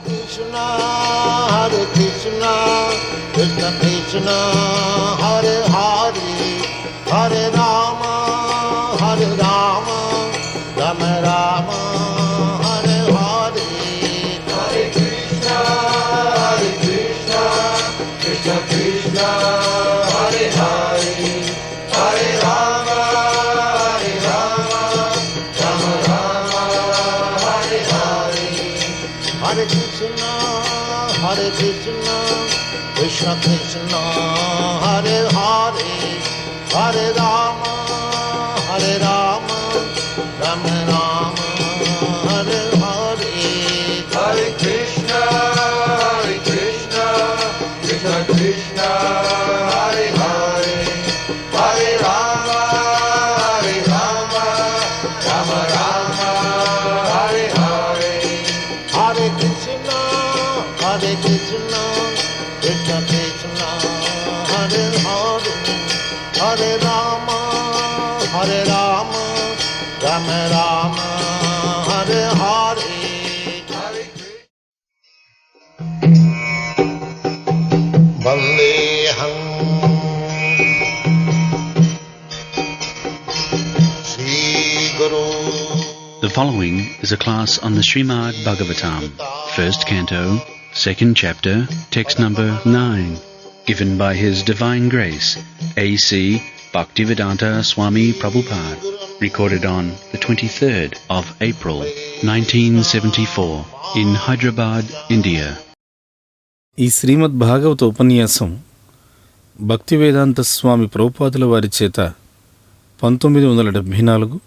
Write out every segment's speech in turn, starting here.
Krishna, Hare Krishna, Krishna Krishna, Hare Hare, Hare Rama, Hare Rama, Rama Rama, Hare Hare, Hare Krishna, Krishna Krishna, Hare Hare, Hare Rama, Hare Rama, Rama Rama, Hare Hare, Hare Krishna, Krishna Krishna, Hare Hare, Hare Rama, Hare Rama, Rama Rama, Hare Hare, Hare Krishna, Krishna Krishna, Hare Hare, Hare Rama, Hare Rama, Rama Rama, Hare Hare, Hare Krishna, Krishna Krishna, Hare Hare, Hare Rama, Hare Rama, Rama Rama, Hare Hare, Hare Vandeham Shri Guru. The following is a class on the Srimad Bhagavatam, first canto, second chapter, text number 9, given by His Divine Grace, A.C.Bhaktivedanta Swami Prabhupada, recorded on the 23rd of April, 1974, in Hyderabad, India. ఈ శ్రీమద్ భాగవత ఉపన్యాసం భక్తివేదాంత స్వామి ప్రభుపాదుల వారి చేత 1974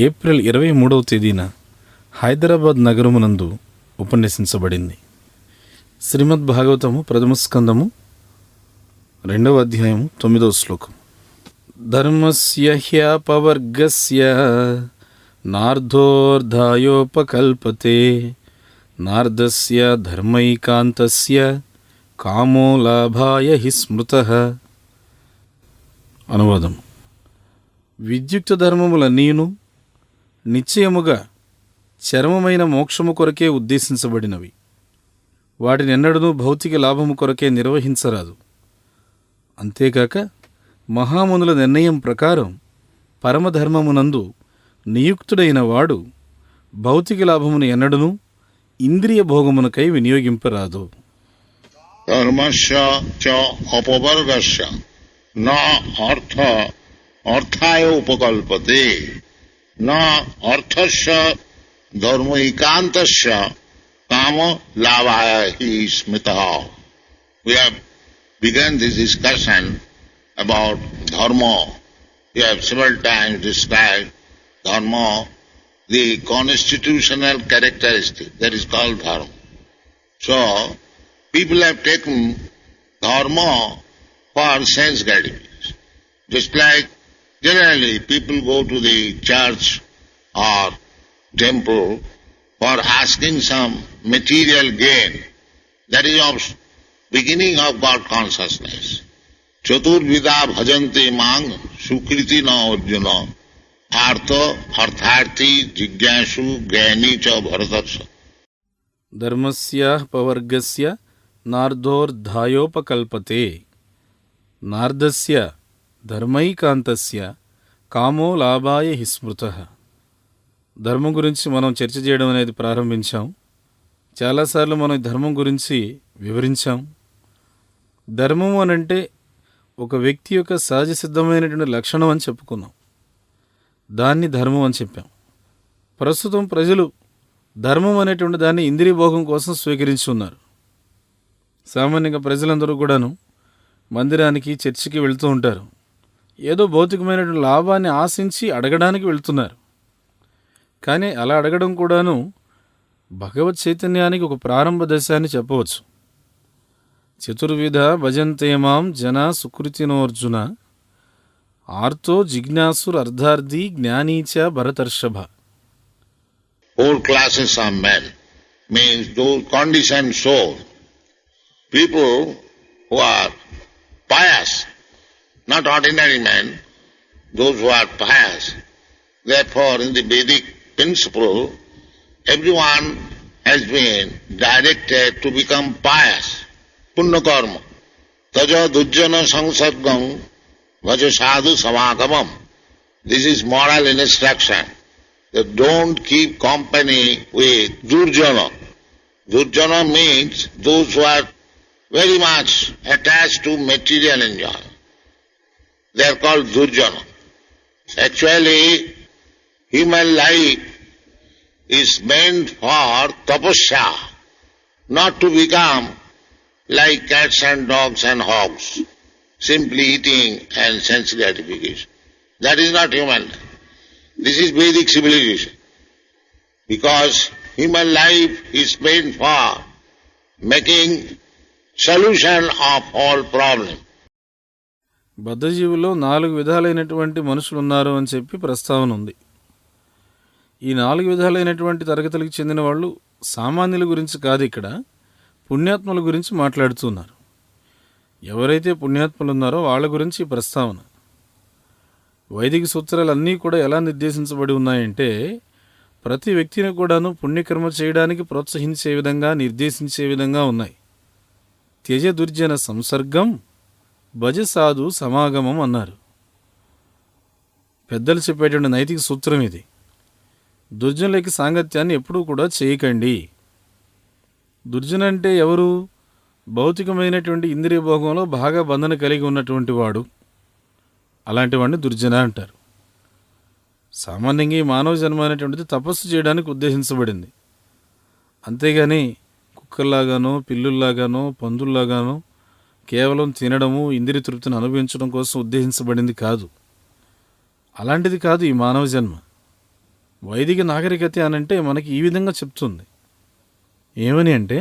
April 23వ తేదీన హైదరాబాద్ నగరమునందు ఉపన్యసించబడింది. శ్రీమద్ భాగవతము ప్రథమ స్కందము 2వ అధ్యాయము 9వ శ్లోకం. ధర్మస్య హ్యాపవర్గస్య నార్ధోర్ధాయోపకల్పతే నార్దస్య ధర్మైకాంతస్య కామో లాభాయ హి స్మృతః. అనువాదం. విద్యుక్త ధర్మములన్నీయును నిశ్చయముగా చరమమైన మోక్షము కొరకే ఉద్దేశించబడినవి. వాటిని ఎన్నడూ భౌతిక లాభము కొరకే నిర్వహించరాదు. అంతేకాక మహామునుల నిర్ణయం ప్రకారం పరమధర్మమునందు నియుక్తుడైన వాడు భౌతిక లాభమును ఎన్నడూ ఇంద్రియ భోగమునకై వినియోగింపరాదు. ధర్మస్య చ అపవర్గస్య నా అర్థాయ ఉపకల్పతే నా అర్థస్య ధర్మైకాంతస్య కామ లాభాయ హి స్మృతః. We have begun this discussion about dharma. We have several times described dharma, the constitutional characteristic that is called dharma. So, people have taken dharma for sense gratification. Just like generally people go to the church or temple for asking some material gain. That is of beginning of God consciousness. Chaturvida bhajante mang sukriti na arjuna artha artharthi jigyasu gyani cha bharatasya. ధర్మస్య పవర్గస్య నార్ధోర్ధాయోపకల్పతే నార్దస్య ధర్మైకాంతస్య కామో లాభాయ హి స్మృతః. ధర్మం గురించి మనం చర్చ చేయడం అనేది ప్రారంభించాం. చాలాసార్లు మనం ఈ ధర్మం గురించి వివరించాం. ధర్మం అనంటే ఒక వ్యక్తి యొక్క సహజ సిద్ధమైనటువంటి లక్షణం అని చెప్పుకున్నాం. దాన్ని ధర్మం అని చెప్పాం. ప్రస్తుతం ప్రజలు ధర్మం అనేటువంటి దాన్ని ఇంద్రియ భోగం కోసం స్వీకరించి ఉన్నారు. సామాన్యంగా ప్రజలందరూ కూడాను మందిరానికి చర్చికి వెళ్తూ ఉంటారు. ఏదో భౌతికమైనటువంటి లాభాన్ని ఆశించి అడగడానికి వెళ్తున్నారు. కానీ అలా అడగడం కూడాను భగవత్ చైతన్యానికి ఒక ప్రారంభ దశ అని చెప్పవచ్చు. చతుర్విధ భజంతేమాం జన సుకృతినోర్జున ఆర్తో జిజ్ఞాసుర్ అర్ధార్థి జ్ఞానీచ భరతర్షభ. 4 classes of men means those conditioned souls, people who are pious, not ordinary men, those who are pious. Therefore, in the Vedic principle, everyone has been directed to become pious. Punna karma. Taja dujjana sangsargam vaja sadhu samagamam. This is moral instruction. That don't keep company with durjana. Durjana means those who are very much attached to material enjoyment. They are called durjana. Actually, human life is meant for tapasya, not to become like cats and dogs and hogs, simply eating and sense gratification. That is not human life. This is Vedic civilization. Because human life is meant for making solution of all problems. బద్ధజీవుల్లో 4 విధాలైనటువంటి మనుషులు ఉన్నారు అని చెప్పి ప్రస్తావన ఉంది. ఈ 4 విధాలైనటువంటి తరగతులకు చెందిన వాళ్ళు సామాన్యుల గురించి కాదు, ఇక్కడ పుణ్యాత్ముల గురించి మాట్లాడుతున్నారు. ఎవరైతే పుణ్యాత్ములు ఉన్నారో వాళ్ళ గురించి ఈ ప్రస్తావన. వైదిక సూత్రాలన్నీ కూడా ఎలా నిర్దేశించబడి ఉన్నాయంటే ప్రతి వ్యక్తిని కూడాను పుణ్యకర్మ చేయడానికి ప్రోత్సహించే విధంగా నిర్దేశించే విధంగా ఉన్నాయి. త్యజ దుర్జన సంసర్గం భజ సాధు సమాగమం అన్నారు. పెద్దలు చెప్పేటువంటి నైతిక సూత్రం ఇది. దుర్జనులకి సాంగత్యాన్ని ఎప్పుడూ కూడా చేయకండి. దుర్జన అంటే ఎవరు? భౌతికమైనటువంటి ఇంద్రియ భోగంలో బాగా బంధన కలిగి ఉన్నటువంటి వాడు. అలాంటి వాడిని దుర్జన అంటారు. సామాన్యంగా ఈ మానవ జన్మ అనేటువంటిది తపస్సు చేయడానికి ఉద్దేశించబడింది. అంతేగాని కుక్కల్లాగానో పిల్లుల్లాగానో పందుల్లాగానో కేవలం తినడము ఇంద్రియ తృప్తిని అనుభవించడం కోసం ఉద్దేశించబడింది కాదు. అలాంటిది కాదు ఈ మానవ జన్మ. వైదిక నాగరికత అనంటే మనకి ఈ విధంగా చెప్తుంది. ఏమని అంటే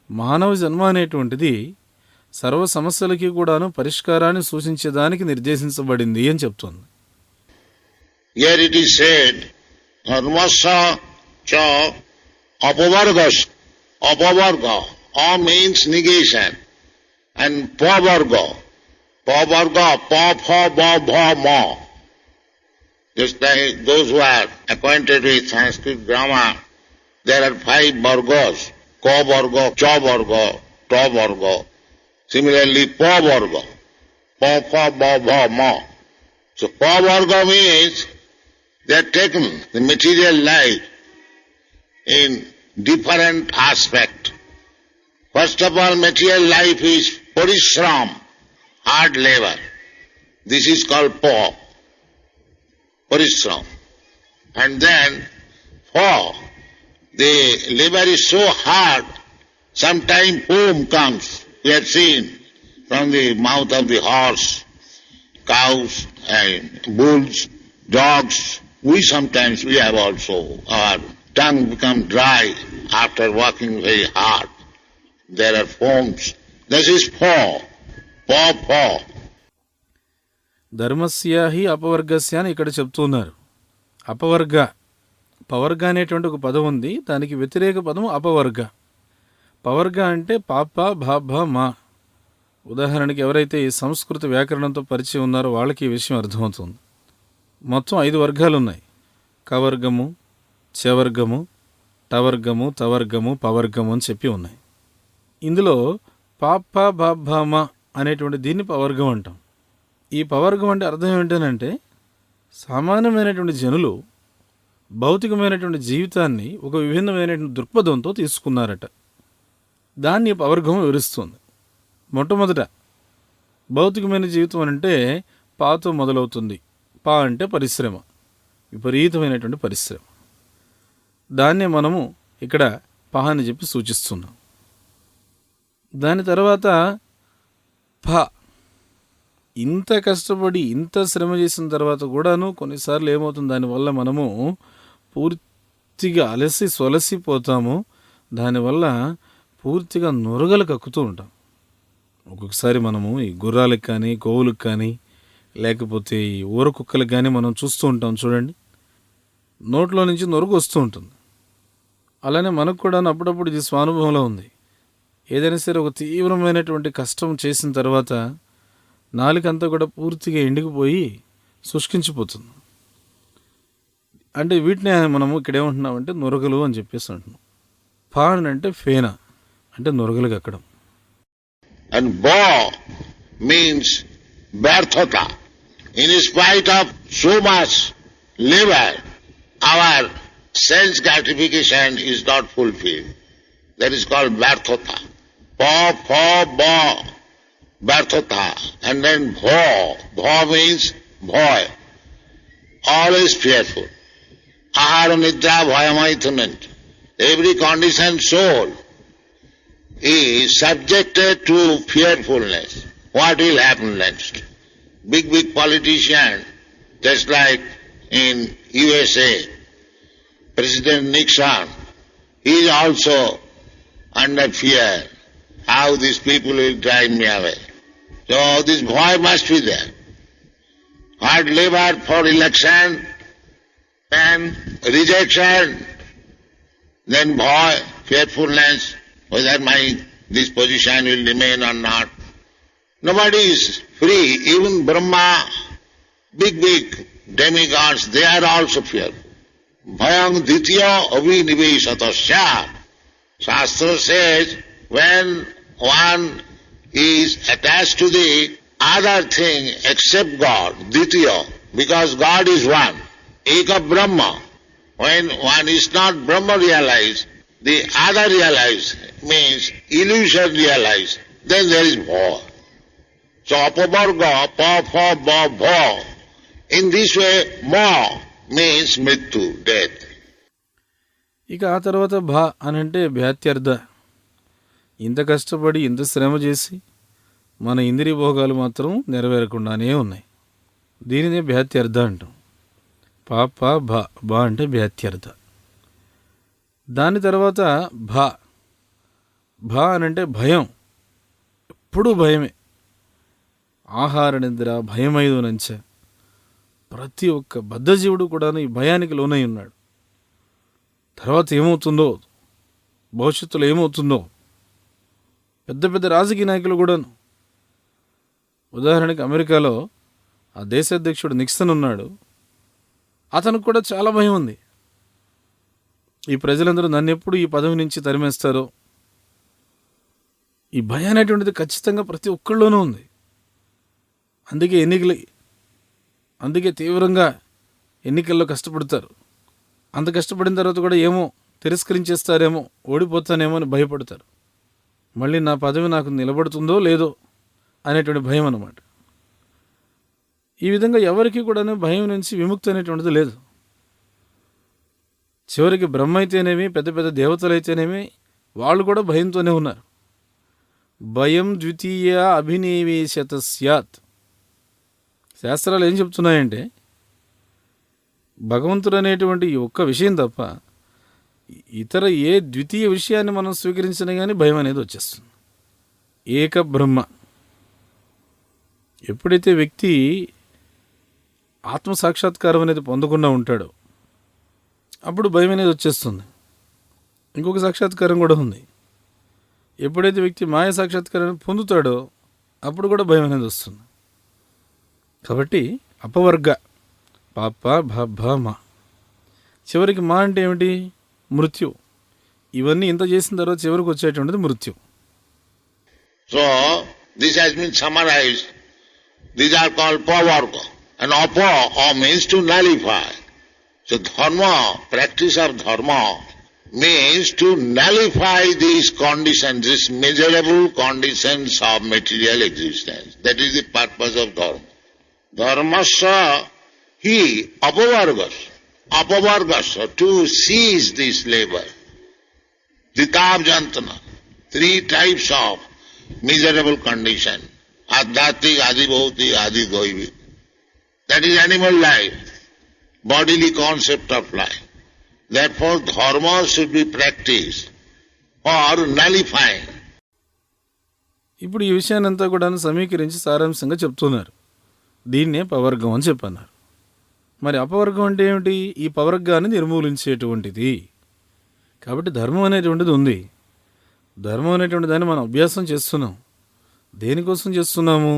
మానవ జన్మ అనేటువంటిది సర్వ సమస్యలకి కూడాను పరిష్కారాన్ని సూచించేదానికి నిర్దేశించబడింది అని చెప్తుంది. Here it is said, dharmasya cha apavargas. Apavarga. A means negation. And pavarga. Pavarga, pa, pha, ba, bha, ma. Just like those who are acquainted with Sanskrit grammar, there are 5 vargas. Ka varga, cha varga, ta varga. Similarly, pa varga. Pa, pha, ba, bha, ma. So pa varga means they are taken the material life in different aspect. First of all, material life is parishram, hard labor. This is called pa, parishram. And then pa, the labor is so hard, sometimes foam comes. We have seen from the mouth of the horse, cows and bulls, dogs. We have also, our tongue become dry after working very hard. There are foams. This is paw. ధర్మస్య హి అపవర్గస్య అని ఇక్కడ చెప్తున్నారు. అపవర్గ, పవర్గ అనేటువంటి ఒక పదం ఉంది. దానికి వ్యతిరేక పదం అపవర్గ. పవర్గ అంటే పాప భాభ మా. ఉదాహరణకి ఎవరైతే ఈ సంస్కృత వ్యాకరణంతో పరిచయం ఉన్నారో వాళ్ళకి ఈ విషయం అర్థమవుతుంది. మొత్తం 5 వర్గాలు ఉన్నాయి. కవర్గము, చవర్గము, టవర్గము, తవర్గము, పవర్గము అని చెప్పి ఉన్నాయి. ఇందులో పాప బాభామ అనేటువంటి దీన్ని పవర్గం అంటాం. ఈ పవర్గం అంటే అర్థం ఏంటంటే సామాన్యమైనటువంటి జనులు భౌతికమైనటువంటి జీవితాన్ని ఒక విభిన్నమైనటువంటి దృక్పథంతో తీసుకున్నారట. దాన్ని పవర్గం వివరిస్తుంది. మొట్టమొదట భౌతికమైన జీవితం అంటే పాతో మొదలవుతుంది. పా అంటే పరిశ్రమ, విపరీతమైనటువంటి పరిశ్రమ. దాన్నే మనము ఇక్కడ పహ అని చెప్పి సూచిస్తున్నాం. దాని తర్వాత ఫ, ఇంత కష్టపడి ఇంత శ్రమ చేసిన తర్వాత కూడాను కొన్నిసార్లు ఏమవుతుంది, దానివల్ల మనము పూర్తిగా అలసి సొలసిపోతాము. దానివల్ల పూర్తిగా నొరగలు కక్కుతూ ఉంటాం. ఒక్కొక్కసారి మనము ఈ గుర్రాలకు కానీ గోవులకు కానీ లేకపోతే ఈ ఊర కుక్కలకు కానీ మనం చూస్తూ ఉంటాం. చూడండి, నోట్లో నుంచి నొరుగు వస్తూ ఉంటుంది. అలానే మనకు కూడా అప్పుడప్పుడు ఇది స్వానుభవంలో ఉంది. ఏదైనా సరే ఒక తీవ్రమైనటువంటి కష్టం చేసిన తర్వాత నాలుకంతా కూడా పూర్తిగా ఎండికిపోయి శుష్కించిపోతుంది. అంటే వీటిని మనము ఇక్కడ ఏమంటున్నామంటే నొరగలు అని చెప్పేసి అంటున్నాం. ఫా అని అంటే ఫేన అంటే నురగలు కక్కడం. And bo means Vyarthata. In spite of so much labor, our sense gratification is not fulfilled. That is called Vyarthata. Pa, fa, ba, Vyarthata. And then bho. Bho means bhoy. Always fearful. Ahara nidra bhayamaithunant. Every conditioned soul is subjected to fearfulness. What will happen next? Big politician, just like in USA, President Nixon, he is also under fear. How these people will drive me away. So this boy must be there. Hard labor for election, then rejection, then boy, fearfulness, whether this position will remain or not. Nobody is free. Even Brahma, big demigods, they are also fearful. Bhayam ditya aviniveshatasya. Shastra says, when one is attached to the other thing except God, ditya, because God is one, eka Brahma. When one is not Brahma realized, the other realized means illusion realized, then there is bho. So apavarga, pa, fa, ba, bho. In this way, ma means mrityu, death. ఇక ఆ తర్వాత భా అని అంటే భ్యాత్యర్థ. ఇంత కష్టపడి ఇంత శ్రమ చేసి మన ఇంద్రియ భోగాలు మాత్రం నెరవేరకుండానే ఉన్నాయి. దీనినే భ్యాత్యర్థ అంటాం. పాప భా బా అంటే భ్యాత్యర్థ. దాని తర్వాత భా. భా అనంటే భయం. ఎప్పుడూ భయమే. ఆహార నిద్ర భయమైదునంచ. ప్రతి ఒక్క బద్ధజీవుడు కూడా ఈ భయానికి లోనై ఉన్నాడు. తర్వాత ఏమవుతుందో, భవిష్యత్తులో ఏమవుతుందో. పెద్ద రాజకీయ నాయకులు కూడాను. ఉదాహరణకి అమెరికాలో ఆ దేశాధ్యక్షుడు నిక్సన్ ఉన్నాడు. అతనికి కూడా చాలా భయం ఉంది. ఈ ప్రజలందరూ నన్ను ఎప్పుడు ఈ పదవి నుంచి తరిమేస్తారో. ఈ భయం అనేటువంటిది ఖచ్చితంగా ప్రతి ఒక్కళ్ళలోనూ ఉంది. అందుకే తీవ్రంగా ఎన్నికల్లో కష్టపడతారు. అంత కష్టపడిన తర్వాత కూడా ఏమో తిరస్కరించేస్తారేమో, ఓడిపోతానేమో అని భయపడతారు. మళ్ళీ నా పదవి నాకు నిలబడుతుందో లేదో అనేటువంటి భయం అన్నమాట. ఈ విధంగా ఎవరికి కూడా భయం నుంచి విముక్తి అనేటువంటిది లేదు. చివరికి బ్రహ్మ అయితేనేమి, పెద్ద దేవతలైతేనేమి, వాళ్ళు కూడా భయంతోనే ఉన్నారు. భయం ద్వితీయ అభినివేశత స్యాత్. శాస్త్రాలు ఏం చెప్తున్నాయంటే, భగవంతుడు అనేటువంటి ఈ ఒక్క విషయం తప్ప ఇతర ఏ ద్వితీయ విషయాన్ని మనం స్వీకరించినా కానీ భయం అనేది వచ్చేస్తుంది. ఏక బ్రహ్మ. ఎప్పుడైతే వ్యక్తి ఆత్మసాక్షాత్కారం అనేది పొందకుండా ఉంటాడో అప్పుడు భయం అనేది వచ్చేస్తుంది. ఇంకొక సాక్షాత్కారం కూడా ఉంది. ఎప్పుడైతే వ్యక్తి మాయ సాక్షాత్కారాన్ని పొందుతాడో అప్పుడు కూడా భయం అనేది వస్తుంది. కాబట్టి అపవర్గ పాప భ మా. చివరికి మా అంటే ఏమిటి? మృత్యు. ఇవన్నీ ఇంత చేసిన తర్వాత చివరికి వచ్చేటువంటిది మృత్యు. So this has been summarized. These are called pavarga. And apa means to nullify. So dharma, practice of dharma means to nullify these conditions, these miserable conditions of material existence. That is the purpose of dharma. Dharmasya hi apavargasya, to cease this labor. Ditab jantana, 3 types of miserable condition. Adhyatik, adhibhautik, adhidoivik. That is animal life, bodily concept of life. Therefore dharma should be practiced for nullifying. ఇప్పుడు ఈ విషయాన్ని అంతా కూడా సమీకరించి సారాంశంగా చెప్తున్నారు. దీన్నే పవర్గం అని చెప్పన్నారు. మరి అపవర్గం అంటే ఏమిటి? ఈ పవర్గాన్ని నిర్మూలించేటువంటిది. కాబట్టి ధర్మం అనేటువంటిది ఉంది. ధర్మం అనేటువంటి దాన్ని మనం అభ్యాసం చేస్తున్నాం. దేనికోసం చేస్తున్నాము?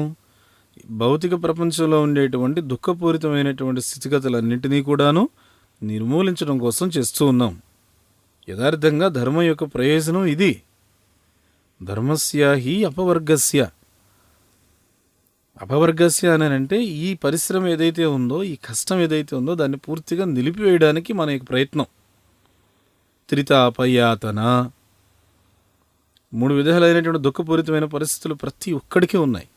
భౌతిక ప్రపంచంలో ఉండేటువంటి దుఃఖపూరితమైనటువంటి స్థితిగతులన్నింటినీ కూడాను నిర్మూలించడం కోసం చేస్తూ ఉన్నాం. యథార్థంగా ధర్మం యొక్క ప్రయోజనం ఇది. ధర్మస్య హి అపవర్గస్య. అపవర్గస్య అని అంటే ఈ పరిశ్రమ ఏదైతే ఉందో, ఈ కష్టం ఏదైతే ఉందో దాన్ని పూర్తిగా నిలిపివేయడానికి మన యొక్క ప్రయత్నం. త్రితాపయాతన, 3 విధాలైనటువంటి దుఃఖపూరితమైన పరిస్థితులు ప్రతి ఒక్కడికి ఉన్నాయి.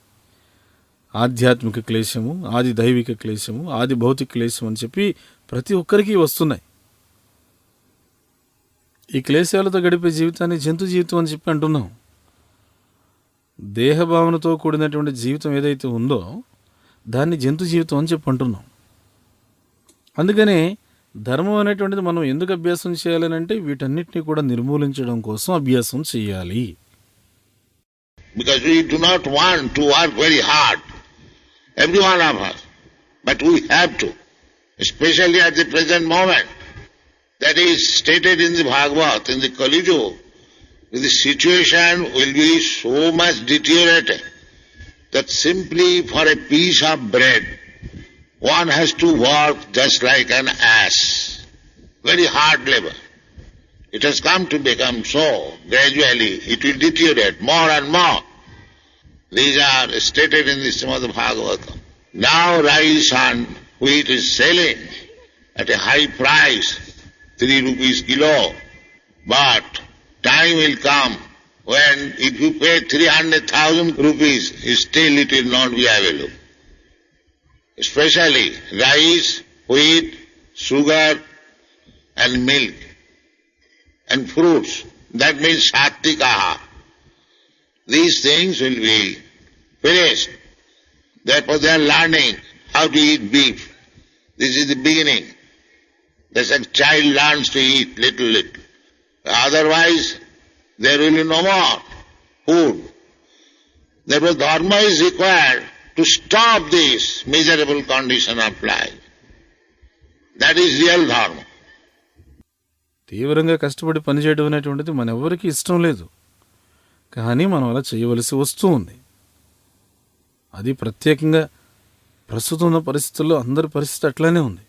ఆధ్యాత్మిక క్లేశము, ఆది దైవిక క్లేశము, ఆది భౌతిక క్లేశం అని చెప్పి ప్రతి ఒక్కరికి వస్తున్నాయి. ఈ క్లేశాలతో గడిపే జీవితాన్ని జంతు జీవితం అని చెప్పి అంటున్నాం. దేహభావనతో కూడినటువంటి జీవితం ఏదైతే ఉందో దాన్ని జంతు జీవితం అని చెప్పి అంటున్నాం. అందుకనే ధర్మం అనేటువంటిది మనం ఎందుకు అభ్యాసం చేయాలని అంటే వీటన్నిటినీ కూడా నిర్మూలించడం కోసం అభ్యాసం చేయాలి. Because we do not want to work very hard, every one of us, but we have to, especially at the present moment. That is stated in the Bhagavad, in the Kali Yuga. The situation will be so much deteriorated that simply for a piece of bread one has to work just like an ass. Very hard labor. It has come to become so. Gradually it will deteriorate more and more. These are stated in the Srimad Bhagavatam. Now rice and wheat is selling at a high price, 3 rupees kilo. But time will come when if you pay 300,000 rupees, still it will not be available. Especially rice, wheat, sugar and milk and fruits. That means sattikaha. These things will be finished. Therefore they are learning how to eat beef. This is the beginning. Just a child learns to eat little. Otherwise there will be no more food. Therefore dharma is required to stop this miserable condition of life. That is real dharma. తీవ్రంగా కష్టపడి పనిచేయడం అనేటువంటిది మన ఎవరికి ఇష్టం లేదు, కానీ మనం అలా చేయవలసి వస్తూ ఉంది. అది ప్రత్యేకంగా ప్రస్తుతం ఉన్న పరిస్థితుల్లో అందరి పరిస్థితి అట్లానే ఉంది.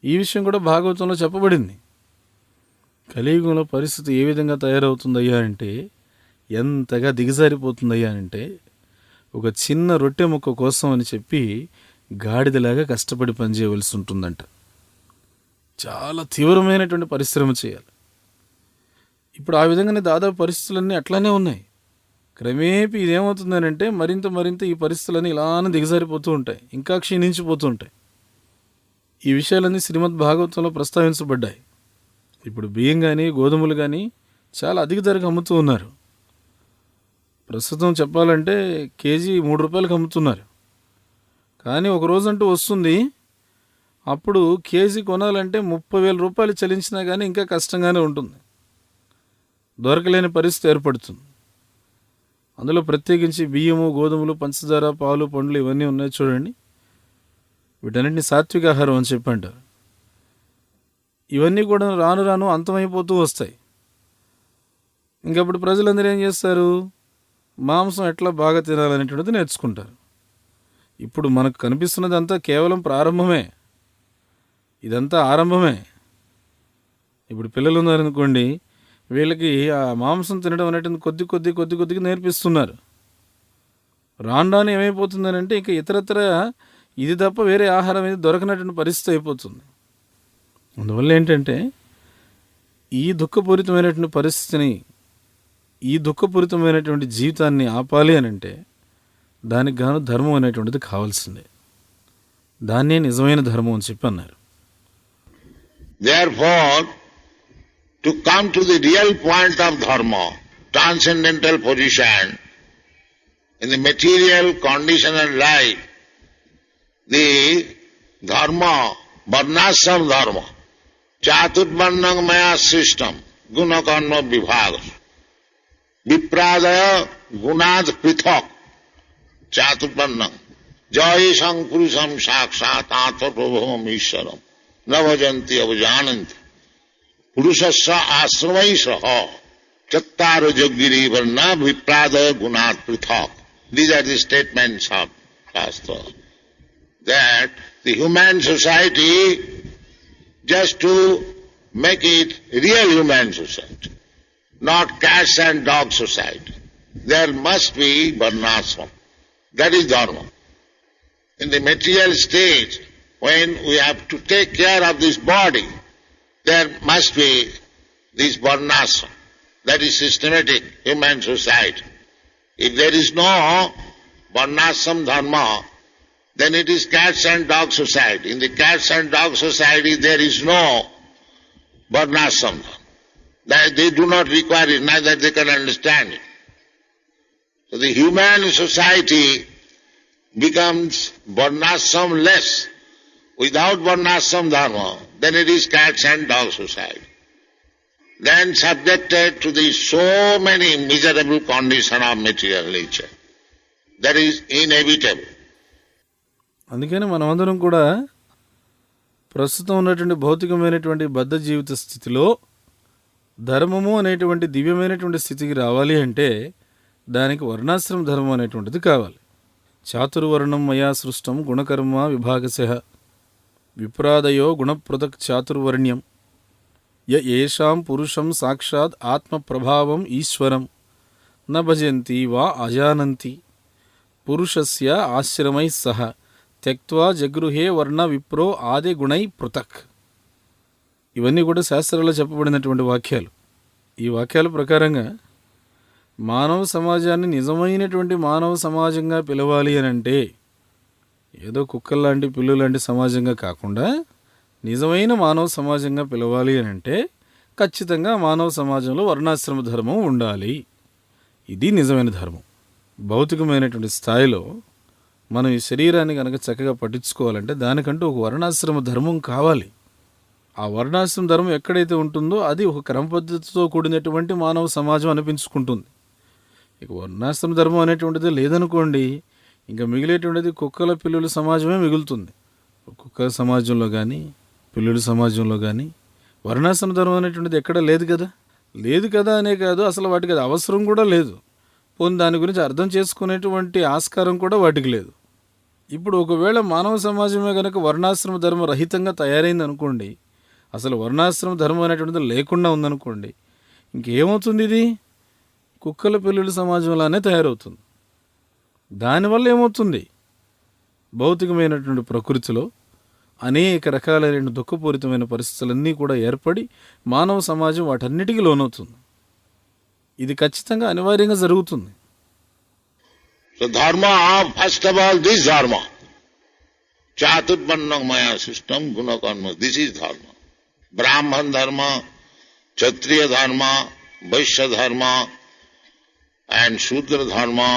ఈ విషయం కూడా భాగవతంలో చెప్పబడింది. కలియుగంలో పరిస్థితి ఏ విధంగా తయారవుతుందయ్యా అంటే, ఎంతగా దిగజారిపోతుందయ్యా అంటే, ఒక చిన్న రొట్టె ముక్క కోసం అని చెప్పి గాడిదలాగా కష్టపడి పనిచేయవలసి ఉంటుందంట. చాలా తీవ్రమైనటువంటి పరిశ్రమ చేయాలి. ఇప్పుడు ఆ విధంగానే దాదాపు పరిస్థితులన్నీ అట్లానే ఉన్నాయి. క్రమేపీ ఇదేమవుతుందనంటే మరింత ఈ పరిస్థితులన్నీ ఇలానే దిగజారిపోతూ ఉంటాయి, ఇంకా క్షీణించిపోతూ ఉంటాయి. ఈ విషయాలన్నీ శ్రీమద్ భాగవతంలో ప్రస్తావించబడ్డాయి. ఇప్పుడు బియ్యం కానీ గోధుమలు కానీ చాలా అధిక ధరకు అమ్ముతూ ఉన్నారు. ప్రస్తుతం చెప్పాలంటే కేజీ 3 రూపాయలకు అమ్ముతున్నారు. కానీ ఒక రోజంటూ వస్తుంది, అప్పుడు కేజీ కొనాలంటే 30,000 రూపాయలు చెల్లించినా కానీ ఇంకా కష్టంగానే ఉంటుంది, దొరకలేని పరిస్థితి ఏర్పడుతుంది. అందులో ప్రత్యేకించి బియ్యము, గోధుమలు, పంచదార, పాలు, పండ్లు ఇవన్నీ ఉన్నాయి చూడండి. వీటన్నిటిని సాత్విక ఆహారం అని చెప్పి అంటారు. ఇవన్నీ కూడా రాను అంతమైపోతూ వస్తాయి. ఇంకప్పుడు ప్రజలందరూ ఏం చేస్తారు, మాంసం ఎట్లా బాగా తినాలనేటువంటిది నేర్చుకుంటారు. ఇప్పుడు మనకు కనిపిస్తున్నది అంతా కేవలం ప్రారంభమే, ఇదంతా ఆరంభమే. ఇప్పుడు పిల్లలు ఉన్నారనుకోండి, వీళ్ళకి ఆ మాంసం తినడం అనేటువంటి కొద్దిగా నేర్పిస్తున్నారు. రాను ఏమైపోతుందనంటే ఇక ఇతరత్ర ఇది తప్ప వేరే ఆహారం ఏది దొరకనటువంటి పరిస్థితి అయిపోతుంది. అందువల్ల ఏంటంటే ఈ దుఃఖపూరితమైనటువంటి పరిస్థితిని, ఈ దుఃఖపూరితమైనటువంటి జీవితాన్ని ఆపాలి అని అంటే దానికి గాను ధర్మం అనేటువంటిది కావాల్సిందే. దాన్నే నిజమైన ధర్మం అని చెప్పి అన్నారు. Therefore, to come to the real point of dharma, transcendental position in the material conditional life, the dharma, varnashram dharma, chaturvarnam maya system, guna karma vibhaga, vipradaya gunad prithak, chaturvarnam, jayesam purusham sakshat atmaprabhavam ishwaram, navajanti avajananti, purushasya ashramaysaha, chattaro yoggiri varna vipradaya gunad prithak. These are the statements of Shastra. That the human society, just to make it real human society, not cats and dog society. There must be varnashram. That is dharma. In the material stage, when we have to take care of this body, there must be this varnashram. That is systematic human society. If there is no varnashram dharma, then it is cats and dog society. In the cats and dog society, there is no varnashram. They do not require it, neither they can understand it. So the human society becomes varnashram-less. Without varnashram dharma, then it is cats and dog society. Then subjected to the so many miserable conditions of material nature. That is inevitable. అందుకని మనమందరం కూడా ప్రస్తుతం ఉన్నటువంటి భౌతికమైనటువంటి బద్ధ జీవిత స్థితిలో ధర్మము అనేటువంటి దివ్యమైనటువంటి స్థితికి రావాలి అంటే దానికి వర్ణాశ్రమ ధర్మం అనేటువంటిది కావాలి. చాతుర్వర్ణం మయా సృష్టం గుణకర్మ విభాగశః విప్రాదయో గుణపృథక్ చాతుర్వర్ణ్యం ఏషాం పురుషం సాక్షాత్ ఆత్మప్రభావం ఈశ్వరం న భజంతి వా అజానంతి పురుషస్య ఆశ్రమై సహ త్యక్త్వా జగృహే వర్ణ విప్రో ఆది గుణై పృథక్. ఇవన్నీ కూడా శాస్త్రాల్లో చెప్పబడినటువంటి వాక్యాలు. ఈ వాక్యాల ప్రకారంగా మానవ సమాజాన్ని నిజమైనటువంటి మానవ సమాజంగా పిలవాలి అని అంటే ఏదో కుక్కల్లాంటి పిల్లులాంటి సమాజంగా కాకుండా నిజమైన మానవ సమాజంగా పిలవాలి అని అంటే ఖచ్చితంగా మానవ సమాజంలో వర్ణాశ్రమ ధర్మం ఉండాలి. ఇది నిజమైన ధర్మం. భౌతికమైనటువంటి స్థాయిలో మనం ఈ శరీరాన్ని కనుక చక్కగా పట్టించుకోవాలంటే దానికంటూ ఒక వర్ణాశ్రమ ధర్మం కావాలి. ఆ వర్ణాశ్రమ ధర్మం ఎక్కడైతే ఉంటుందో అది ఒక క్రమ పద్ధతితో కూడినటువంటి మానవ సమాజం అనిపించుకుంటుంది. ఇక వర్ణాశ్రమ ధర్మం అనేటువంటిది లేదనుకోండి, ఇంకా మిగిలేటువంటిది కుక్కల పిల్లుల సమాజమే మిగులుతుంది. కుక్కల సమాజంలో కానీ పిల్లుల సమాజంలో కానీ వర్ణాశ్రమ ధర్మం అనేటువంటిది ఎక్కడ లేదు కదా. లేదు కదా అనే కాదు, అసలు వాటికి అది అవసరం కూడా లేదు. పోనీ దాని గురించి అర్థం చేసుకునేటువంటి ఆస్కారం కూడా వాటికి లేదు. ఇప్పుడు ఒకవేళ మానవ సమాజమే కనుక వర్ణాశ్రమ ధర్మ రహితంగా తయారైంది అనుకోండి, అసలు వర్ణాశ్రమ ధర్మం అనేటువంటిది లేకుండా ఉందనుకోండి, ఇంకేమవుతుంది? ఇది కుక్కల పిల్లుల సమాజంలానే తయారవుతుంది. దానివల్ల ఏమవుతుంది? భౌతికమైనటువంటి ప్రకృతిలో అనేక రకాలైన దుఃఖపూరితమైన పరిస్థితులన్నీ కూడా ఏర్పడి మానవ సమాజం వాటన్నిటికీ లోనవుతుంది. ఇది ఖచ్చితంగా అనివార్యంగా జరుగుతుంది. So dharma, first of all, this dharma. Chaturvarna maya system, guna karma. This is dharma. Brahman dharma, Kshatriya dharma, Vaishya dharma, and Shudra dharma,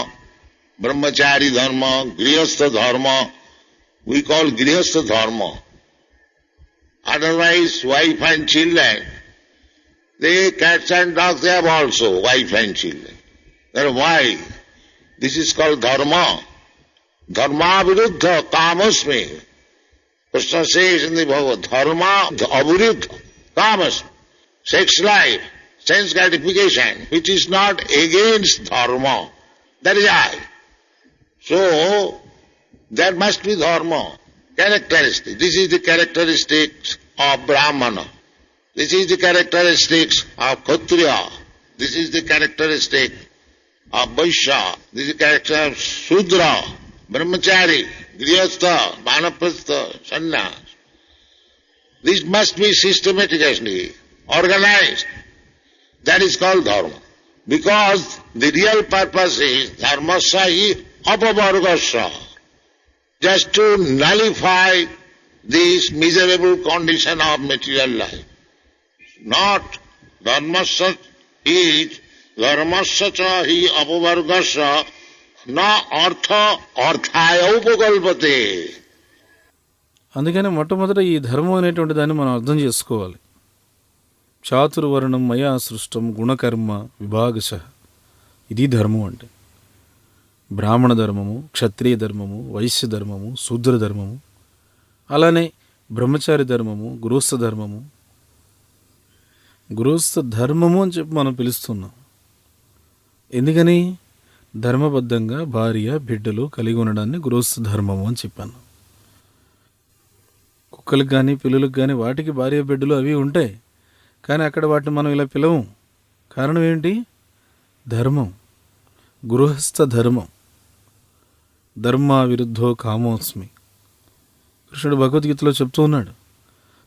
Brahmachari dharma, Grihastha dharma. We call Grihastha dharma. Otherwise, wife and children, they cats and dogs, they have also wife and children. Then why? This is called dharma. Dharma viruddha kamasmi. Krishna says in the Bhagavad, dharma aviruddha kamasmi. Sex life, sense gratification, which is not against dharma. That is I. So, there must be dharma. Characteristic. This is the characteristics of Brahmana. This is the characteristics of Kshatriya. This is the characteristic of Vaishya. This is the character of Shudra, Brahmachari, Grihastha, Vanaprastha, Sannyas. This must be systematically organized. That is called dharma. Because the real purpose is dharmasya hi apavargasya. Just to nullify this miserable condition of material life. Not dharmasya is dharmasya cha hi apavargasya na artha arthaya upakalpate. అందుకని మొట్టమొదట ఈ ధర్మం అనేటువంటి దాన్ని మనం అర్థం చేసుకోవాలి. చాతుర్వర్ణం మయా సృష్టం గుణకర్మ విభాగశః. ఇది ధర్మం అంటే బ్రాహ్మణ ధర్మము, క్షత్రియ ధర్మము, వైశ్య ధర్మము, శూద్ర ధర్మము, అలానే బ్రహ్మచారి ధర్మము, గృహస్థ ధర్మము. గృహస్థ ధర్మము అని చెప్పి మనం పిలుస్తున్నాం. ఎందుకని? ధర్మబద్ధంగా భార్య బిడ్డలు కలిగి ఉండడాన్ని గృహస్థ ధర్మము అని చెప్పాను. కుక్కలకు కానీ పిల్లులకు కానీ వాటికి భార్య బిడ్డలు అవి ఉంటాయి. కానీ అక్కడ వాటిని మనం ఇలా పిలవం. కారణం ఏంటి? ధర్మం, గృహస్థ ధర్మం. ధర్మా విరుద్ధో కామోస్మి. కృష్ణుడు భగవద్గీతలో చెప్తూ ఉన్నాడు,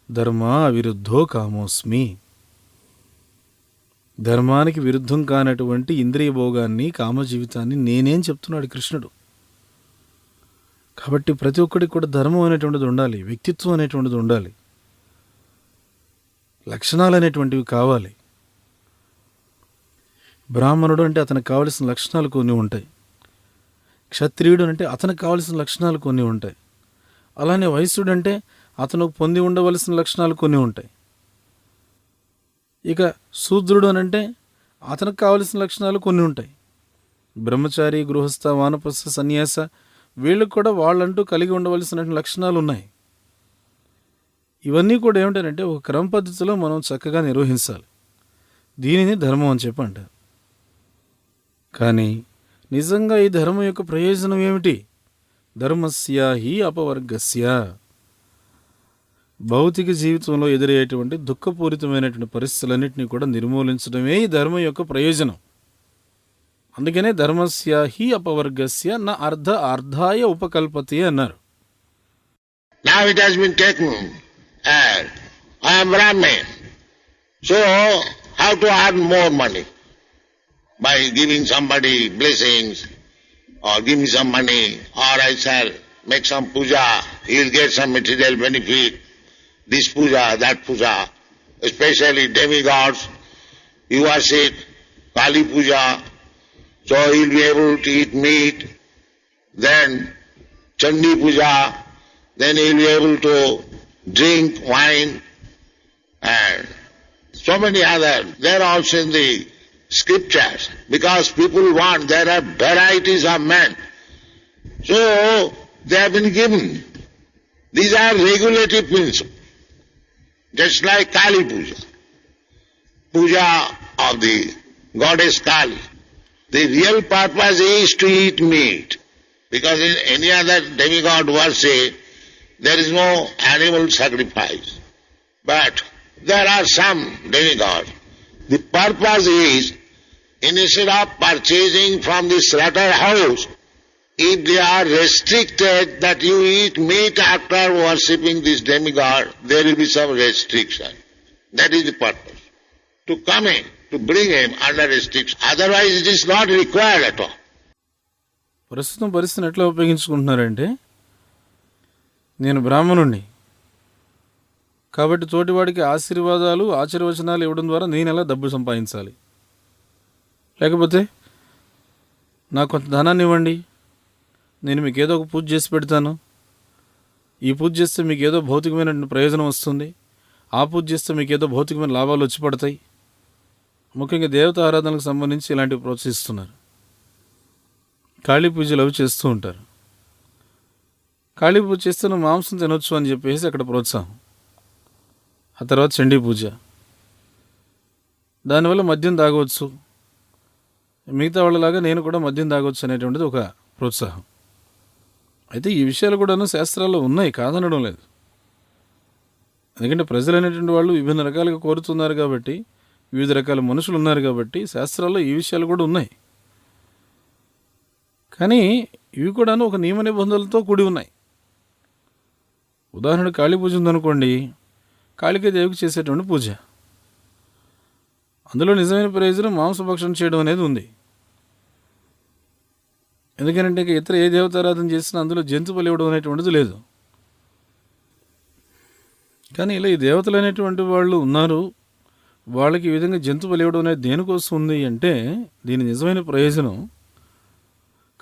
ధర్మా విరుద్ధో కామోస్మి. ధర్మానికి విరుద్ధం కానటువంటి ఇంద్రియ భోగాన్ని, కామ జీవితాన్ని నేనేం చెప్తున్నాడు కృష్ణుడు. కాబట్టి ప్రతి ఒక్కడికి కూడా ధర్మం అనేటువంటిది ఉండాలి, వ్యక్తిత్వం అనేటువంటిది ఉండాలి, లక్షణాలు అనేటువంటివి కావాలి. బ్రాహ్మణుడు అంటే అతనికి కావలసిన లక్షణాలు కొన్ని ఉంటాయి, క్షత్రియుడు అంటే అతనికి కావలసిన లక్షణాలు కొన్ని ఉంటాయి, అలానే వైశ్యుడు అంటే అతను పొంది ఉండవలసిన లక్షణాలు కొన్ని ఉంటాయి. ఇక శూద్రుడు అని అంటే అతనికి కావలసిన లక్షణాలు కొన్ని ఉంటాయి. బ్రహ్మచారి, గృహస్థ, వానప్రస్థ, సన్యాస వీళ్ళకు కూడా వాళ్ళంటూ కలిగి ఉండవలసిన లక్షణాలు ఉన్నాయి. ఇవన్నీ కూడా ఏమిటంటే ఒక క్రమ పద్ధతిలో మనం చక్కగా నిర్వహించాలి. దీనిని ధర్మం అని చెప్పి అంటారు. కానీ నిజంగా ఈ ధర్మం యొక్క ప్రయోజనం ఏమిటి? ధర్మస్య హి అపవర్గస్య. భౌతిక జీవితంలో ఎదురయ్యేటువంటి దుఃఖపూరితమైనటువంటి పరిస్థితులన్నింటినీ కూడా నిర్మూలించడమే ఈ ధర్మం యొక్క ప్రయోజనం. అందుకనే ధర్మస్య హి అపవర్గస్య న అర్ధ అర్ధాయ ఉపకల్పతి అన్నారు. Now it has been taken as I am Brahmin, so how to earn more money? By giving somebody blessings, or give me some money, or I shall make some puja, he will get some material benefit, this puja, that puja, especially demigods, you worship Kali puja, so he will be able to eat meat, then Chandi puja, then he will be able to drink wine, and so many other. They are also in the scriptures, because people want, there are varieties of men, so they have been given. These are regulative principles, just like Kali Puja, Puja of the goddess Kali. The real purpose is to eat meat, because in any other demigod worship there is no animal sacrifice. But there are some demigods. The purpose is, instead of purchasing from the slaughterhouse, if they are restricted that you eat meat after worshipping this demigod, there will be some restriction. That is the purpose. To come in, to bring him under restriction. Otherwise it is not required at all. ప్రస్తుతం పరిస్థితిని ఎట్లా ఉపయోగించుకుంటున్నారంటే, నేను బ్రాహ్మణుణ్ణి కాబట్టి తోటివాడికి ఆశీర్వాదాలు, ఆశీర్వచనాలు ఇవ్వడం ద్వారా నేను ఎలా డబ్బు సంపాదించాలి, లేకపోతే నాకు కొంత ధనాన్ని ఇవ్వండి, నేను మీకు ఏదో ఒక పూజ చేసి పెడతాను, ఈ పూజ చేస్తే మీకు ఏదో భౌతికమైన ప్రయోజనం వస్తుంది, ఆ పూజ చేస్తే మీకు ఏదో భౌతికమైన లాభాలు వచ్చి పడతాయి. ముఖ్యంగా దేవత ఆరాధనకు సంబంధించి ఇలాంటివి ప్రోత్సహిస్తున్నారు. కాళీ పూజలు అవి చేస్తూ ఉంటారు. కాళీ పూజ చేస్తే నువ్వు మాంసం తినొచ్చు అని చెప్పేసి అక్కడ ప్రోత్సాహం. ఆ తర్వాత చండీ పూజ, దానివల్ల మద్యం తాగవచ్చు, మిగతా వాళ్ళలాగా నేను కూడా మద్యం తాగవచ్చు అనేటువంటిది ఒక ప్రోత్సాహం. అయితే ఈ విషయాలు కూడాను శాస్త్రాల్లో ఉన్నాయి, కాదనడం లేదు. ఎందుకంటే ప్రజలు అనేటువంటి వాళ్ళు విభిన్న రకాలుగా కోరుతున్నారు కాబట్టి, వివిధ రకాల మనుషులు ఉన్నారు కాబట్టి శాస్త్రాల్లో ఈ విషయాలు కూడా ఉన్నాయి. కానీ ఇవి కూడాను ఒక నియమ నిబంధనలతో కూడి ఉన్నాయి. ఉదాహరణ కాళీ పూజ ఉందనుకోండి, కాళికాదేవికి చేసేటువంటి పూజ, అందులో నిజమైన ప్రయోజనం మాంసభక్షణ చేయడం అనేది ఉంది. ఎందుకంటే ఇతర ఏ దేవతారాధన చేసినా అందులో జంతు బలి ఇవ్వడం అనేటువంటిది లేదు. కానీ ఇలా ఈ దేవతలు అనేటువంటి వాళ్ళు ఉన్నారు, వాళ్ళకి ఈ విధంగా జంతు బలి ఇవ్వడం అనేది దేనికోసం ఉంది అంటే, దీని నిజమైన ప్రయోజనం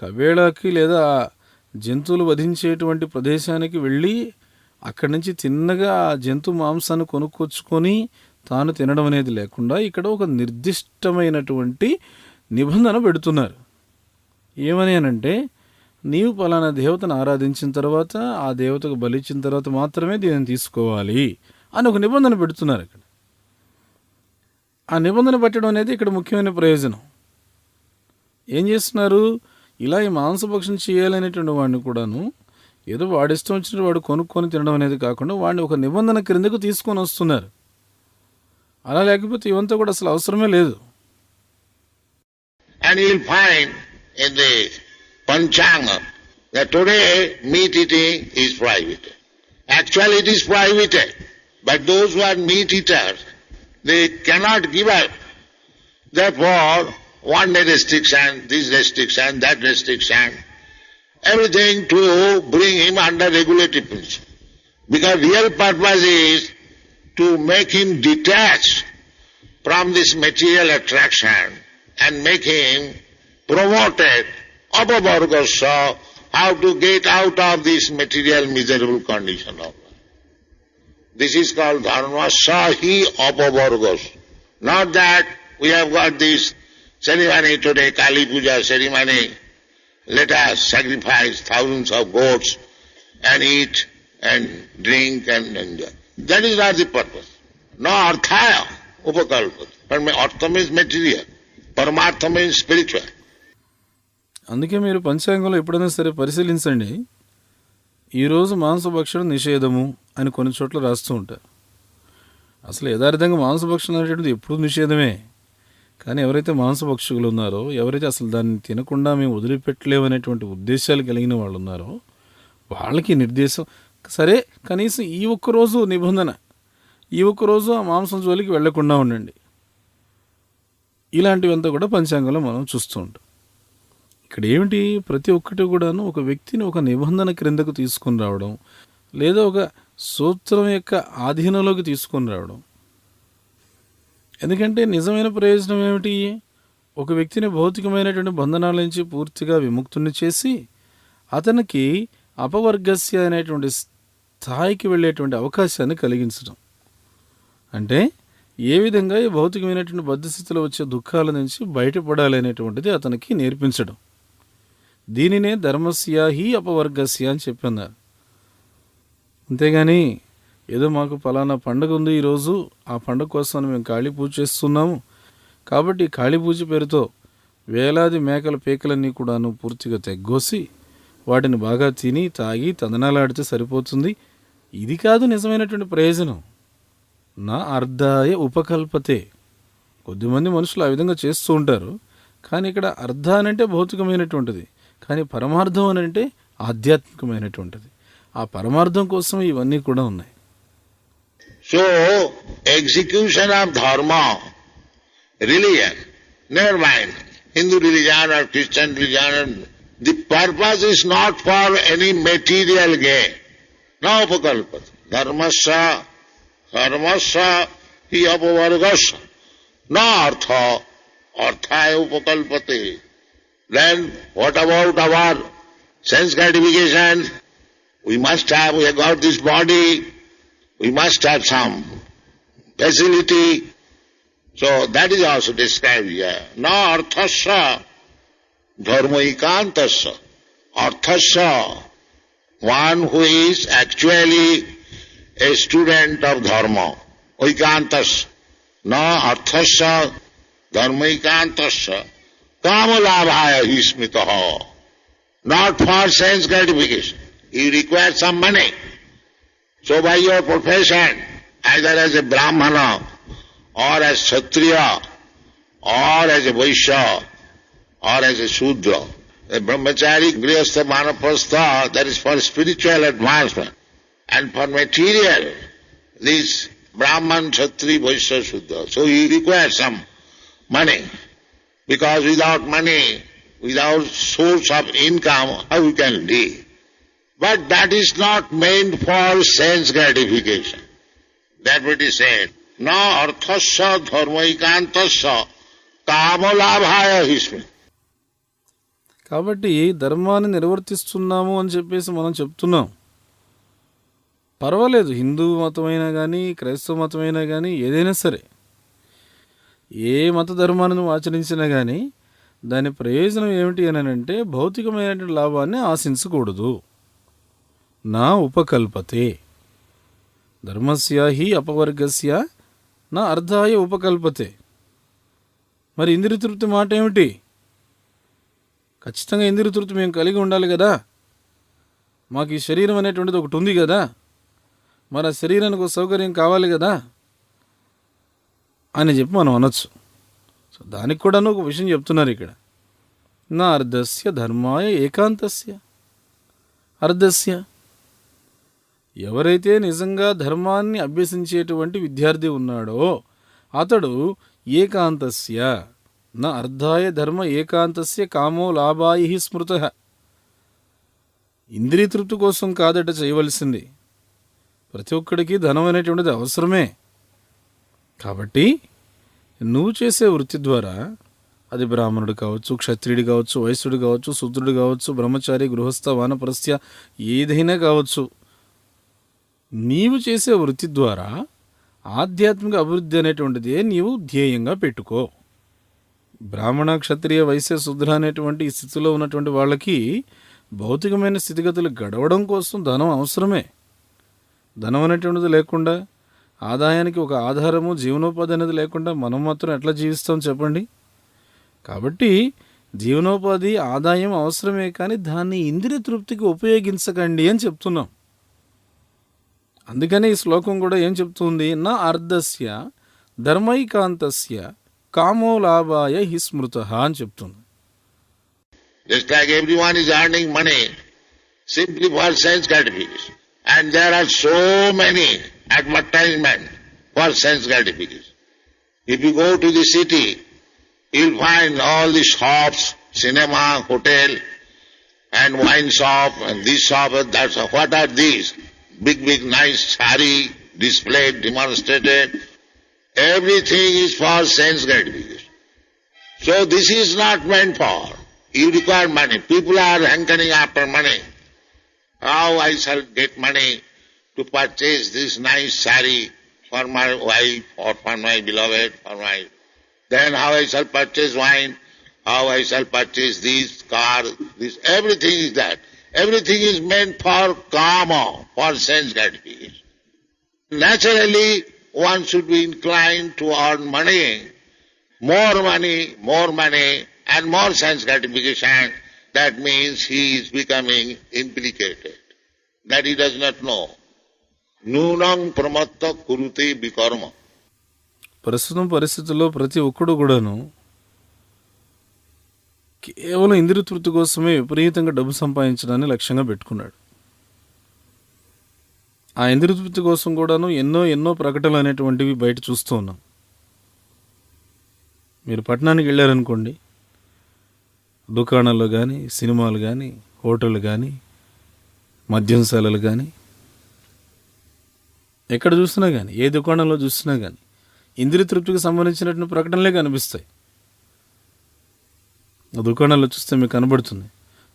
కవేళకి లేదా జంతువులు వధించేటువంటి ప్రదేశానికి వెళ్ళి అక్కడి నుంచి తిన్నగా ఆ జంతు మాంసాన్ని కొనుక్కొచ్చుకొని తాను తినడం అనేది లేకుండా ఇక్కడ ఒక నిర్దిష్టమైనటువంటి నిబంధన పెడుతున్నారు. ఏమని అనంటే, నీవు పలానా దేవతను ఆరాధించిన తర్వాత, ఆ దేవతకు బలిచ్చిన తర్వాత మాత్రమే దీనిని తీసుకోవాలి అని ఒక నిబంధన పెడుతున్నారు. ఇక్కడ ఆ నిబంధన పెట్టడం అనేది ఇక్కడ ముఖ్యమైన ప్రయోజనం. ఏం చేస్తున్నారు, ఇలా ఈ మాంసభక్షణ చేయాలనేటువంటి వాడిని కూడాను ఏదో వాడి ఇష్టం వచ్చినట్టు వాడు కొనుక్కొని తినడం అనేది కాకుండా వాడిని ఒక నిబంధన క్రిందకు తీసుకొని వస్తున్నారు. అలా లేకపోతే ఇవంతా కూడా అసలు అవసరమే లేదు. And you will find in the Panchanga that today meat eating is prohibited. Actually it is prohibited, but those who are meat eaters, they cannot give up. Therefore, one day restriction, this restriction, that restriction, everything to bring him under regulative principle. Because real purpose is to make him detached from this material attraction and make him promoted apavargasya, how to get out of this material miserable condition of life. This is called dharma sahi apavargasya. Not that we have got this ceremony today, Kali Puja ceremony, let us sacrifice thousands of goats and eat and drink and enjoy. That is not the purpose. No arthaya upakalpata. But artha means material. Paramartha means spiritual. అందుకే మీరు పంచాంగంలో ఎప్పుడైనా సరే పరిశీలించండి. ఈరోజు మాంసభక్షణం నిషేధము అని కొన్ని చోట్ల రాస్తూ ఉంటారు. అసలు యథార్థంగా మాంసభక్షణం అనేటువంటిది ఎప్పుడూ నిషేధమే. కానీ ఎవరైతే మాంసభక్షకులు ఉన్నారో, ఎవరైతే అసలు దాన్ని తినకుండా మేము వదిలిపెట్టలేమనేటువంటి ఉద్దేశాలు కలిగిన వాళ్ళు ఉన్నారో వాళ్ళకి నిర్దేశం, సరే కనీసం ఈ ఒక్కరోజు నిబంధన, ఈ ఒక్కరోజు ఆ మాంసం జోలికి వెళ్లకుండా ఉండండి. ఇలాంటివంతా కూడా పంచాంగంలో మనం చూస్తూ ఉంటాం. ఇక్కడ ఏమిటి, ప్రతి ఒక్కటి కూడాను ఒక వ్యక్తిని ఒక నిబంధన క్రిందకు తీసుకొని రావడం, లేదా ఒక సూత్రం యొక్క ఆధీనంలోకి తీసుకొని రావడం. ఎందుకంటే నిజమైన ప్రయోజనం ఏమిటి, ఒక వ్యక్తిని భౌతికమైనటువంటి బంధనాల నుంచి పూర్తిగా విముక్తుని చేసి అతనికి అపవర్గస్య అనేటువంటి స్థాయికి వెళ్ళేటువంటి అవకాశాన్ని కలిగించడం. అంటే ఏ విధంగా ఈ భౌతికమైనటువంటి బద్ధస్థితిలో వచ్చే దుఃఖాల నుంచి బయటపడాలి అనేటువంటిది అతనికి నేర్పించడం. దీనినే ధర్మస్య హి అపవర్గస్య అని చెప్పన్నారు. అంతేగాని ఏదో మాకు ఫలానా పండుగ ఉంది ఈరోజు, ఆ పండుగ కోసం మేము కాళీ పూజ చేస్తున్నాము కాబట్టి కాళీ పూజ పేరుతో వేలాది మేకల పేకలన్నీ కూడాను పూర్తిగా తెగ్గోసి వాటిని బాగా తిని తాగి తందనాలాడితే సరిపోతుంది. ఇది కాదు నిజమైనటువంటి ప్రయోజనం. నా అర్ధాయ ఉపకల్పతే. కొద్దిమంది మనుషులు ఆ విధంగా చేస్తూ ఉంటారు. కానీ ఇక్కడ అర్ధ అనంటే భౌతికమైనటువంటిది, కానీ పరమార్థం అనంటే ఆధ్యాత్మికమైనటువంటిది. ఆ పరమార్థం కోసం ఇవన్నీ కూడా ఉన్నాయి. So, execution of dharma, religion, never mind, Hindu religion or Christian religion, the purpose is not for any material gain. No upakalpata. Dharmasya hi apavargasya. No arthaya upakalpate. Then what about our sense gratification? We have got this body, we must have some facility. So that is also described here. Na arthasya dharma ekantasya. Arthasya, one who is actually a student of dharma. Ekantasya. Na arthasya dharma ekantasya. Kamalabhaya hi smitaha. Not for sense gratification. You require some money. So by your profession, either as a Brahmana or as Kshatriya or as a Vaishya or as a Shudra, a Brahmachari, Grihastha, Manaprastha, that is for spiritual advancement. And for material, this Brahman, Kshatri, Vaishya, Shudra. So you require some money. Because without money, without source of income, how you can live? But that is not meant for sense gratification. That what he said. Na arthasya dharmaikantasya kamalabhaya hismi. కాబట్టి ధర్మాన్ని నిర్వర్తిస్తున్నాము అని చెప్పేసి మనం చెప్తున్నాం. పర్వాలేదు, హిందూ మతమైనా కానీ క్రైస్తవ మతమైనా కానీ ఏదైనా సరే, ఏ మత ధర్మాన్ని నువ్వు ఆచరించినా కానీ దాని ప్రయోజనం ఏమిటి అని అంటే భౌతికమైనటువంటి లాభాన్ని ఆశించకూడదు. నా ఉపకల్పతే. ధర్మస్య హి అపవర్గస్య నా అర్ధాయ ఉపకల్పతే. మరి ఇంద్రియ తృప్తి మాట ఏమిటి? ఖచ్చితంగా ఇంద్రియ తృప్తి మేము కలిగి ఉండాలి కదా. మాకు ఈ శరీరం అనేటువంటిది ఒకటి ఉంది కదా, మరి ఆ శరీరానికి ఒక సౌకర్యం కావాలి కదా. అని చెప్పి మనం అనొచ్చు. సో దానికి కూడాను ఒక విషయం చెప్తున్నారు ఇక్కడ. నా అర్ధస్య ధర్మాయ ఏకాంతస్య. అర్ధస్య, ఎవరైతే నిజంగా ధర్మాన్ని అభ్యసించేటువంటి విద్యార్థి ఉన్నాడో అతడు ఏకాంతస్య, నా అర్ధాయ ధర్మ ఏకాంతస్య కామో లాభాయి స్మృత. ఇంద్రియ తృప్తి కోసం కాదట చేయవలసింది. ప్రతి ఒక్కడికి ధనం అనేటువంటిది అవసరమే. కాబట్టి నువ్వు చేసే వృత్తి ద్వారా, అది బ్రాహ్మణుడు కావచ్చు, క్షత్రియుడు కావచ్చు, వైశ్యుడు కావచ్చు, శూద్రుడు కావచ్చు, బ్రహ్మచారి, గృహస్థ, వానప్రస్థ, ఏదైనా కావచ్చు, నీవు చేసే వృత్తి ద్వారా ఆధ్యాత్మిక అభివృద్ధి అనేటువంటిదే నీవు ధ్యేయంగా పెట్టుకో. బ్రాహ్మణ, క్షత్రియ, వైశ్య, శూద్ర అనేటువంటి ఈ స్థితిలో ఉన్నటువంటి వాళ్ళకి భౌతికమైన స్థితిగతులు గడవడం కోసం ధనం అవసరమే. ధనం అనేటువంటిది లేకుండా, ఆదాయానికి ఒక ఆధారము, జీవనోపాధి అనేది లేకుండా మనం మాత్రం ఎట్లా జీవిస్తాం చెప్పండి. కాబట్టి జీవనోపాధి, ఆదాయం అవసరమే, కానీ దాన్ని ఇంద్రియ తృప్తికి ఉపయోగించకండి అని చెప్తున్నాం. అందుకని ఈ శ్లోకం కూడా ఏం చెప్తుంది? నా అర్ధస్య ధర్మైకాంతస్య కామో లాభాయ హి స్మృతః అని చెప్తుంది. Just like everyone is earning money simply for sense gratification. And there are so many advertisements for sense gratification. If you go to the city, you'll find all the shops, cinema, hotel, and wine shop, and this shop, and that shop. What are these? Big, nice sari displayed, demonstrated. Everything is for sense gratification. So this is not meant for. You require money. People are hankering after money. How I shall get money to purchase this nice sari for my wife or for my beloved, for my... Then how I shall purchase wine, how I shall purchase this car, this, everything is that. Everything is meant for kama, for sense gratification. Naturally, one should be inclined to earn money, and more sense gratification. That means he is becoming implicated. That he does not know. Nunam pramatta kurute bikarma. ప్రస్తుతం పరిస్థితుల్లో ప్రతి ఒక్కడు కూడాను కేవలం ఇంద్రియ తృప్తి కోసమే విపరీతంగా డబ్బు సంపాదించడాన్ని లక్ష్యంగా పెట్టుకున్నాడు. ఆ ఇంద్రియ తృప్తి కోసం కూడాను ఎన్నో ప్రకటనలు అనేటువంటివి బయట చూస్తూ ఉన్నాం. మీరు పట్టణానికి వెళ్ళారనుకోండి, దుకాణాల్లో కానీ, సినిమాలు కానీ, హోటళ్ళు కానీ, మద్యంశాలలు కానీ, ఎక్కడ చూసినా కానీ, ఏ దుకాణంలో చూసినా కానీ ఇంద్రియ తృప్తికి సంబంధించినటువంటి ప్రకటనలే కనిపిస్తాయి. ఆ దుకాణాల్లో చూస్తే మీకు కనబడుతుంది,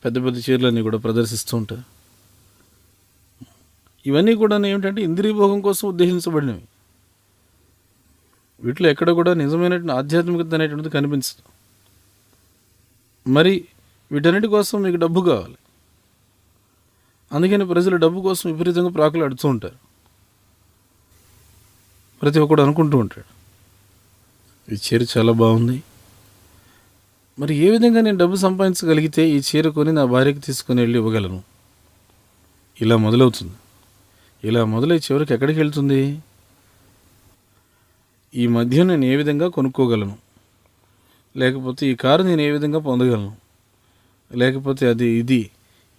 పెద్ద పెద్ద చీరలన్నీ కూడా ప్రదర్శిస్తూ ఉంటారు. ఇవన్నీ కూడా ఏమిటంటే ఇంద్రియ భోగం కోసం ఉద్దేశించబడినవి. వీటిలో ఎక్కడ కూడా నిజమైనటువంటి ఆధ్యాత్మికత అనేటువంటిది కనిపించదు. మరి వీటన్నిటి కోసం మీకు డబ్బు కావాలి. అందుకని ప్రజలు డబ్బు కోసం విపరీతంగా ప్రాకులాడుతూ ఉంటారు. ప్రతి ఒక్కడు అనుకుంటూ ఉంటాడు, ఈ చీర చాలా బాగుంది, మరి ఏ విధంగా నేను డబ్బు సంపాదించగలిగితే ఈ చీర కొని నా భార్యకి తీసుకొని వెళ్ళి ఇవ్వగలను. ఇలా మొదలవుతుంది. ఇలా మొదలై చివరికి ఎక్కడికి వెళ్తుంది? ఈ మధ్య నేను ఏ విధంగా కొనుక్కోగలను, లేకపోతే ఈ కారు నేను ఏ విధంగా పొందగలను, లేకపోతే అది ఇది,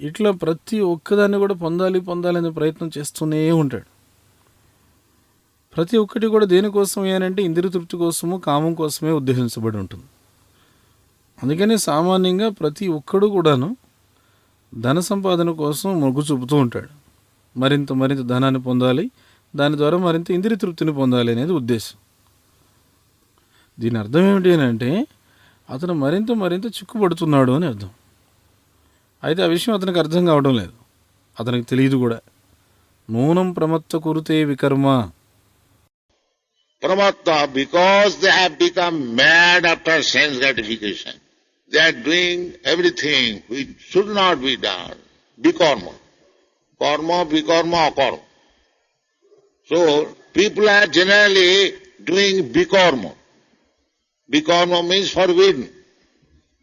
ఇట్లా ప్రతి ఒక్కదాన్ని కూడా పొందాలనే ప్రయత్నం చేస్తూనే ఉంటాడు. ప్రతి ఒక్కటి కూడా దేనికోసం ఏనంటే ఇంద్రియ తృప్తి కోసము, కామం కోసమే ఉద్దేశించబడి ఉంటుంది. అందుకని సామాన్యంగా ప్రతి ఒక్కడు కూడాను ధన సంపాదన కోసం మొగ్గు చూపుతూ ఉంటాడు. మరింత ధనాన్ని పొందాలి, దాని ద్వారా మరింత ఇంద్రియ తృప్తిని పొందాలి అనేది ఉద్దేశం. దీని అర్థం ఏమిటి అంటే అతను మరింత చిక్కుపడుతున్నాడు అని అర్థం. అయితే ఆ విషయం అతనికి అర్థం కావడం లేదు, అతనికి తెలియదు కూడా. నూనం ప్రమత్త కురుతే వికర్మ. Pramatta, because they have become mad after sense gratification. They are doing everything which should not be done. Bikarma. Karma, bikarma, akarma. So, people are generally doing bikarma. Bikarma means forbidden.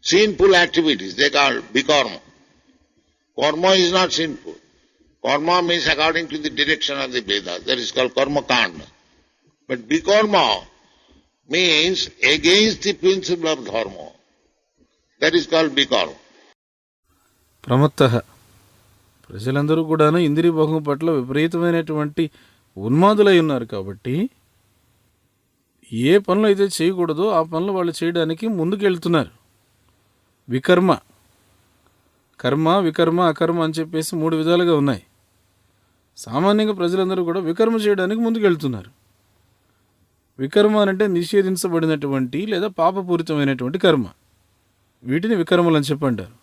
Sinful activities, they call bikarma. Karma is not sinful. Karma means according to the direction of the Vedas. That is called karma kanda. But bikarma means against the principle of dharma. That is called vikarma. ప్రమత్త ప్రజలందరూ కూడాను ఇంద్రియ భోగం పట్ల విపరీతమైనటువంటి ఉన్మాదులై ఉన్నారు కాబట్టి ఏ పనులు అయితే చేయకూడదో ఆ పనులు వాళ్ళు చేయడానికి ముందుకెళ్తున్నారు. వికర్మ, కర్మ, వికర్మ, అకర్మ అని చెప్పేసి 3 విధాలుగా ఉన్నాయి. సామాన్యంగా ప్రజలందరూ కూడా వికర్మ చేయడానికి ముందుకెళ్తున్నారు. వికర్మ అంటే నిషేధించబడినటువంటి లేదా పాపపూరితమైనటువంటి కర్మ, వీటిని వికర్మలు అని చెప్పంటారు.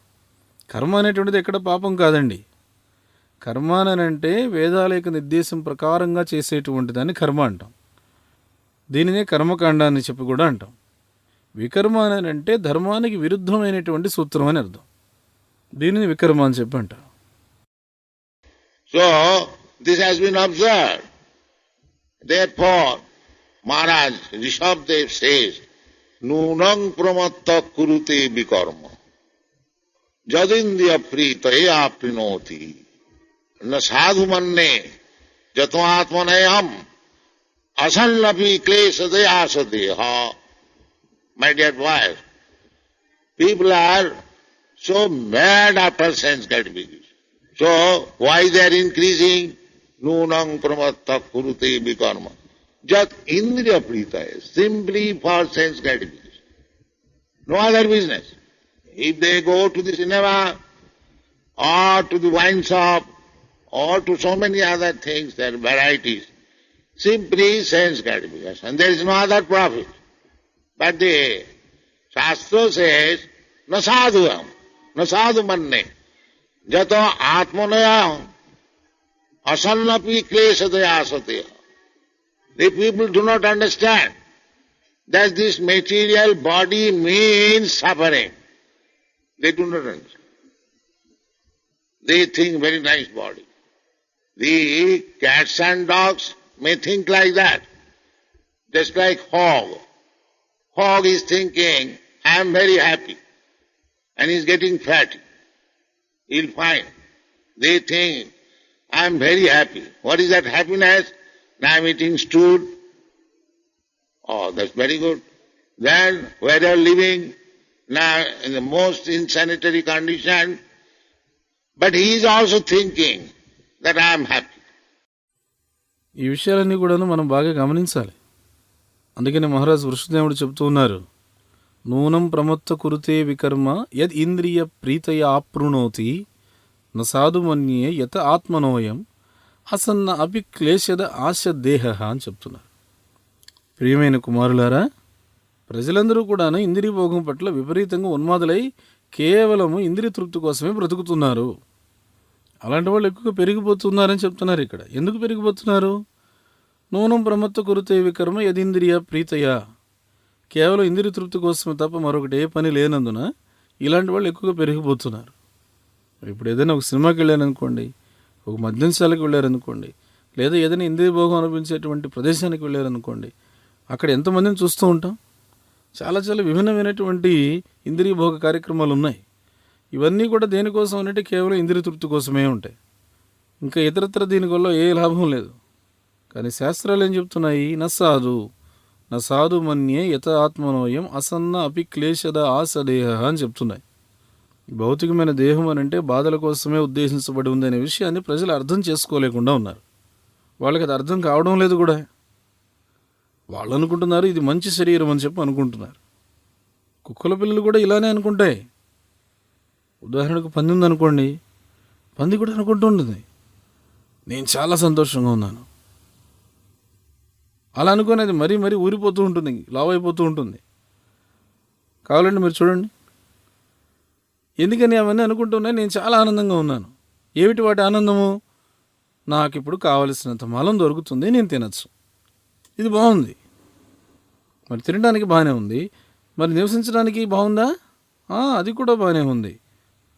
కర్మ అనేటువంటిది ఎక్కడ పాపం కాదండి. కర్మ అంటే వేదాల యొక్క నిర్దేశం ప్రకారంగా చేసేటువంటి దాన్ని కర్మ అంటాం. దీనినే కర్మకాండ అని చెప్పి కూడా అంటాం. వికర్మ అంటే ధర్మానికి విరుద్ధమైనటువంటి సూత్రం అని అర్థం. దీనిని వికర్మ అని చెప్పి అంటాం. So, this has been observed. Therefore, Maharaj Rishabdev says, Nunang pramatta kurute vikarma jadindriya pritaya aprinoti na sadhu manne jato atmanayam asallapi kleshadeya sadeha. My dear boys, people are so mad after sense gratification. So, why they are increasing? Nunang pramatta kurute vikarma jat indriya pritaya, simply for sense gratification. No other business. If they go to the cinema or to the wine shop or to so many other things, there are varieties, simply sense gratification. There is no other profit. But the Shastra says, na sadhu manne, jato atmanaya asannapi kleshadaya sateya. The people do not understand that this material body means suffering. They do not understand. They think very nice body. The cats and dogs may think like that. Just like hog. Hog is thinking, I am very happy. And he is getting fat. He will find. They think, I am very happy. What is that happiness? Now I am eating stool. Oh, that's very good. Then, where they are living, now in the most insanitary condition, but he is also thinking that I am happy. ఈ విషయాలన్నీ కూడాను మనం బాగా గమనించాలి. అందుకని మహారాజ్ వృషదేవుడు చెప్తూ ఉన్నారు, నూనం ప్రమత్త కురుతే వికర్మ యద్ ఇంద్రియ ప్రీతయ ఆప్రుణోతి న సాధు మన్యే యత ఆత్మనోయం అసన్న అపి క్లేశద ఆశ దేహ అని చెప్తున్నారు. ప్రియమైన కుమారులారా, ప్రజలందరూ కూడాను ఇంద్రియ భోగం పట్ల విపరీతంగా ఉన్మాదులై కేవలము ఇంద్రియ తృప్తి కోసమే బ్రతుకుతున్నారు. అలాంటి వాళ్ళు ఎక్కువగా పెరిగిపోతున్నారని చెప్తున్నారు ఇక్కడ. ఎందుకు పెరిగిపోతున్నారు? నూనం ప్రమత్త కురుతే వికర్మ యదింద్రియ ప్రీతయ, కేవలం ఇంద్రియ తృప్తి కోసమే తప్ప మరొకటి ఏ పని లేనందున ఇలాంటి వాళ్ళు ఎక్కువగా పెరిగిపోతున్నారు. ఇప్పుడు ఏదైనా ఒక సినిమాకి వెళ్ళారనుకోండి, ఒక మద్యంశాలకు వెళ్ళారనుకోండి, లేదా ఏదైనా ఇంద్రియ భోగం అనిపించేటువంటి ప్రదేశానికి వెళ్ళారనుకోండి, అక్కడ ఎంతమందిని చూస్తూ ఉంటాం. చాలా చాలా విభిన్నమైనటువంటి ఇంద్రియ భోగ కార్యక్రమాలు ఉన్నాయి. ఇవన్నీ కూడా దేనికోసం అంటే కేవలం ఇంద్రియ తృప్తి కోసమే ఉంటాయి. ఇంకా ఇతరత్ర దీనివల్ల ఏ లాభం లేదు. కానీ శాస్త్రాలు ఏం చెప్తున్నాయి? నసాధు మన్యే యత ఆత్మనోయం అసన్న అపి క్లేశద ఆసదేహ అని చెప్తున్నాయి. భౌతికమైన దేహం అని అంటే బాధల కోసమే ఉద్దేశించబడి ఉందనే విషయాన్ని ప్రజలు అర్థం చేసుకోలేకుండా ఉన్నారు. వాళ్ళకి అది అర్థం కావడం లేదు కూడా. వాళ్ళు అనుకుంటున్నారు ఇది మంచి శరీరం అని చెప్పి అనుకుంటున్నారు. కుక్కల పిల్లలు కూడా ఇలానే అనుకుంటాయి. ఉదాహరణకు పంది ఉందనుకోండి, పంది కూడా అనుకుంటూ ఉంటుంది నేను చాలా సంతోషంగా ఉన్నాను. అలా అనుకుని అది మరీ మరీ ఊరిపోతూ ఉంటుంది, లావ్ అయిపోతూ ఉంటుంది. కావాలంటే మీరు చూడండి. ఎందుకని అవన్నీ అనుకుంటున్నాయి? నేను చాలా ఆనందంగా ఉన్నాను. ఏమిటి వాటి ఆనందము? నాకు ఇప్పుడు కావలసినంత మలం దొరుకుతుంది, నేను తినచ్చు. ఇది బాగుంది. మరి తినడానికి బాగానే ఉంది, మరి నివసించడానికి బాగుందా? అది కూడా బాగానే ఉంది.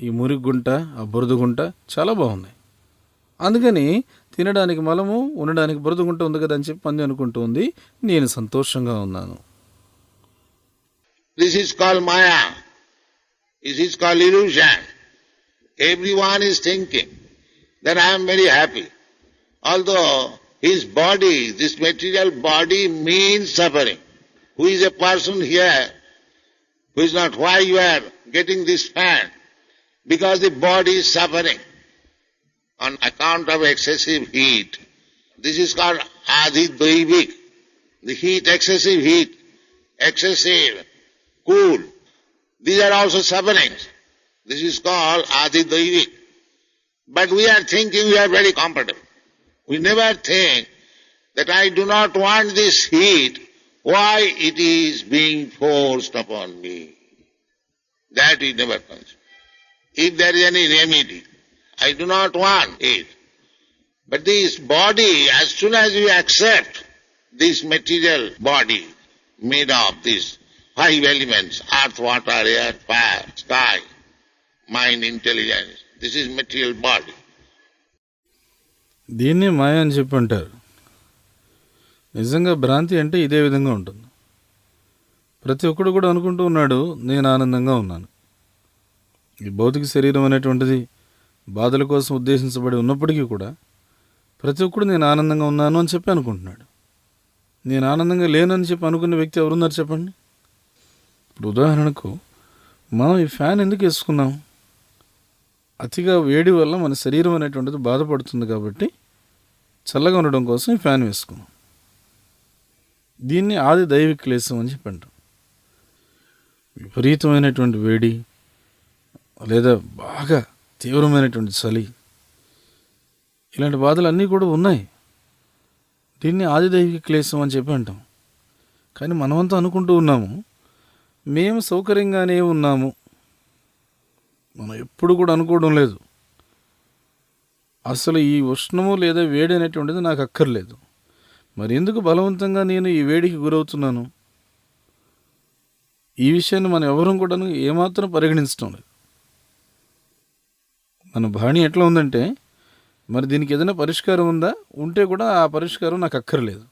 ఈ మురికి గుంట, ఆ బురద గుంట చాలా బాగున్నాయి. అందుకని తినడానికి మలము, ఉండడానికి బురద గుంట ఉంది కదా అని చెప్పి పంది అనుకుంటూ ఉంది నేను సంతోషంగా ఉన్నాను. This is called Maya. This is called illusion. Everyone is thinking that I am very happy. Although his body, this material body means suffering. who is a person here who is not, why you are getting this fan? Because the body is suffering on account of excessive heat. This is called Adi-Daivik. The heat, excessive, cool. These are also sufferings. This is called Adi-Daivik. But we are thinking we are very comfortable. We never think that I do not want this heat, why it is being forced upon me. That we never consider. If there is any remedy, I do not want it. But this body, as soon as we accept this material body made of these 5 elements, earth, water, air, fire, sky, mind, intelligence, this is material body. దీన్ని మాయ అని చెప్పి అంటారు. నిజంగా భ్రాంతి అంటే ఇదే విధంగా ఉంటుంది. ప్రతి ఒక్కడు కూడా అనుకుంటూ ఉన్నాడు నేను ఆనందంగా ఉన్నాను. ఈ భౌతిక శరీరం అనేటువంటిది బాధల కోసం ఉద్దేశించబడి ఉన్నప్పటికీ కూడా ప్రతి ఒక్కడు నేను ఆనందంగా ఉన్నాను అని చెప్పి అనుకుంటున్నాడు. నేను ఆనందంగా లేనని చెప్పి అనుకున్న వ్యక్తి ఎవరున్నారు చెప్పండి. ఇప్పుడు ఉదాహరణకు మనం ఈ ఫ్యాన్ ఎందుకు వేసుకున్నాం? అతిగా వేడి వల్ల మన శరీరం అనేటువంటిది బాధపడుతుంది కాబట్టి చల్లగా ఉండడం కోసం ఈ ఫ్యాన్ వేసుకున్నాం. దీన్ని ఆది దైవిక క్లేశం అని చెప్పి అంటాం. విపరీతమైనటువంటి వేడి లేదా బాగా తీవ్రమైనటువంటి చలి, ఇలాంటి బాధలు అన్నీ కూడా ఉన్నాయి. దీన్ని ఆది దైవిక క్లేశం అని చెప్పి అంటాం. కానీ మనమంతా అనుకుంటూ ఉన్నాము మేము సౌకర్యంగానే ఉన్నాము. మనం ఎప్పుడు కూడా అనుకోవడం లేదు అసలు ఈ ఉష్ణము లేదా వేడి అనేటువంటిది నాకు అక్కర్లేదు. మరి ఎందుకు బలవంతంగా నేను ఈ వేడికి గురవుతున్నాను? ఈ విషయాన్ని మనం ఎవరం కూడా ఏమాత్రం పరిగణించడం లేదు. మన బాణి ఎట్లా ఉందంటే మరి దీనికి ఏదైనా పరిష్కారం ఉందా? ఉంటే కూడా ఆ పరిష్కారం నాకు అక్కర్లేదు.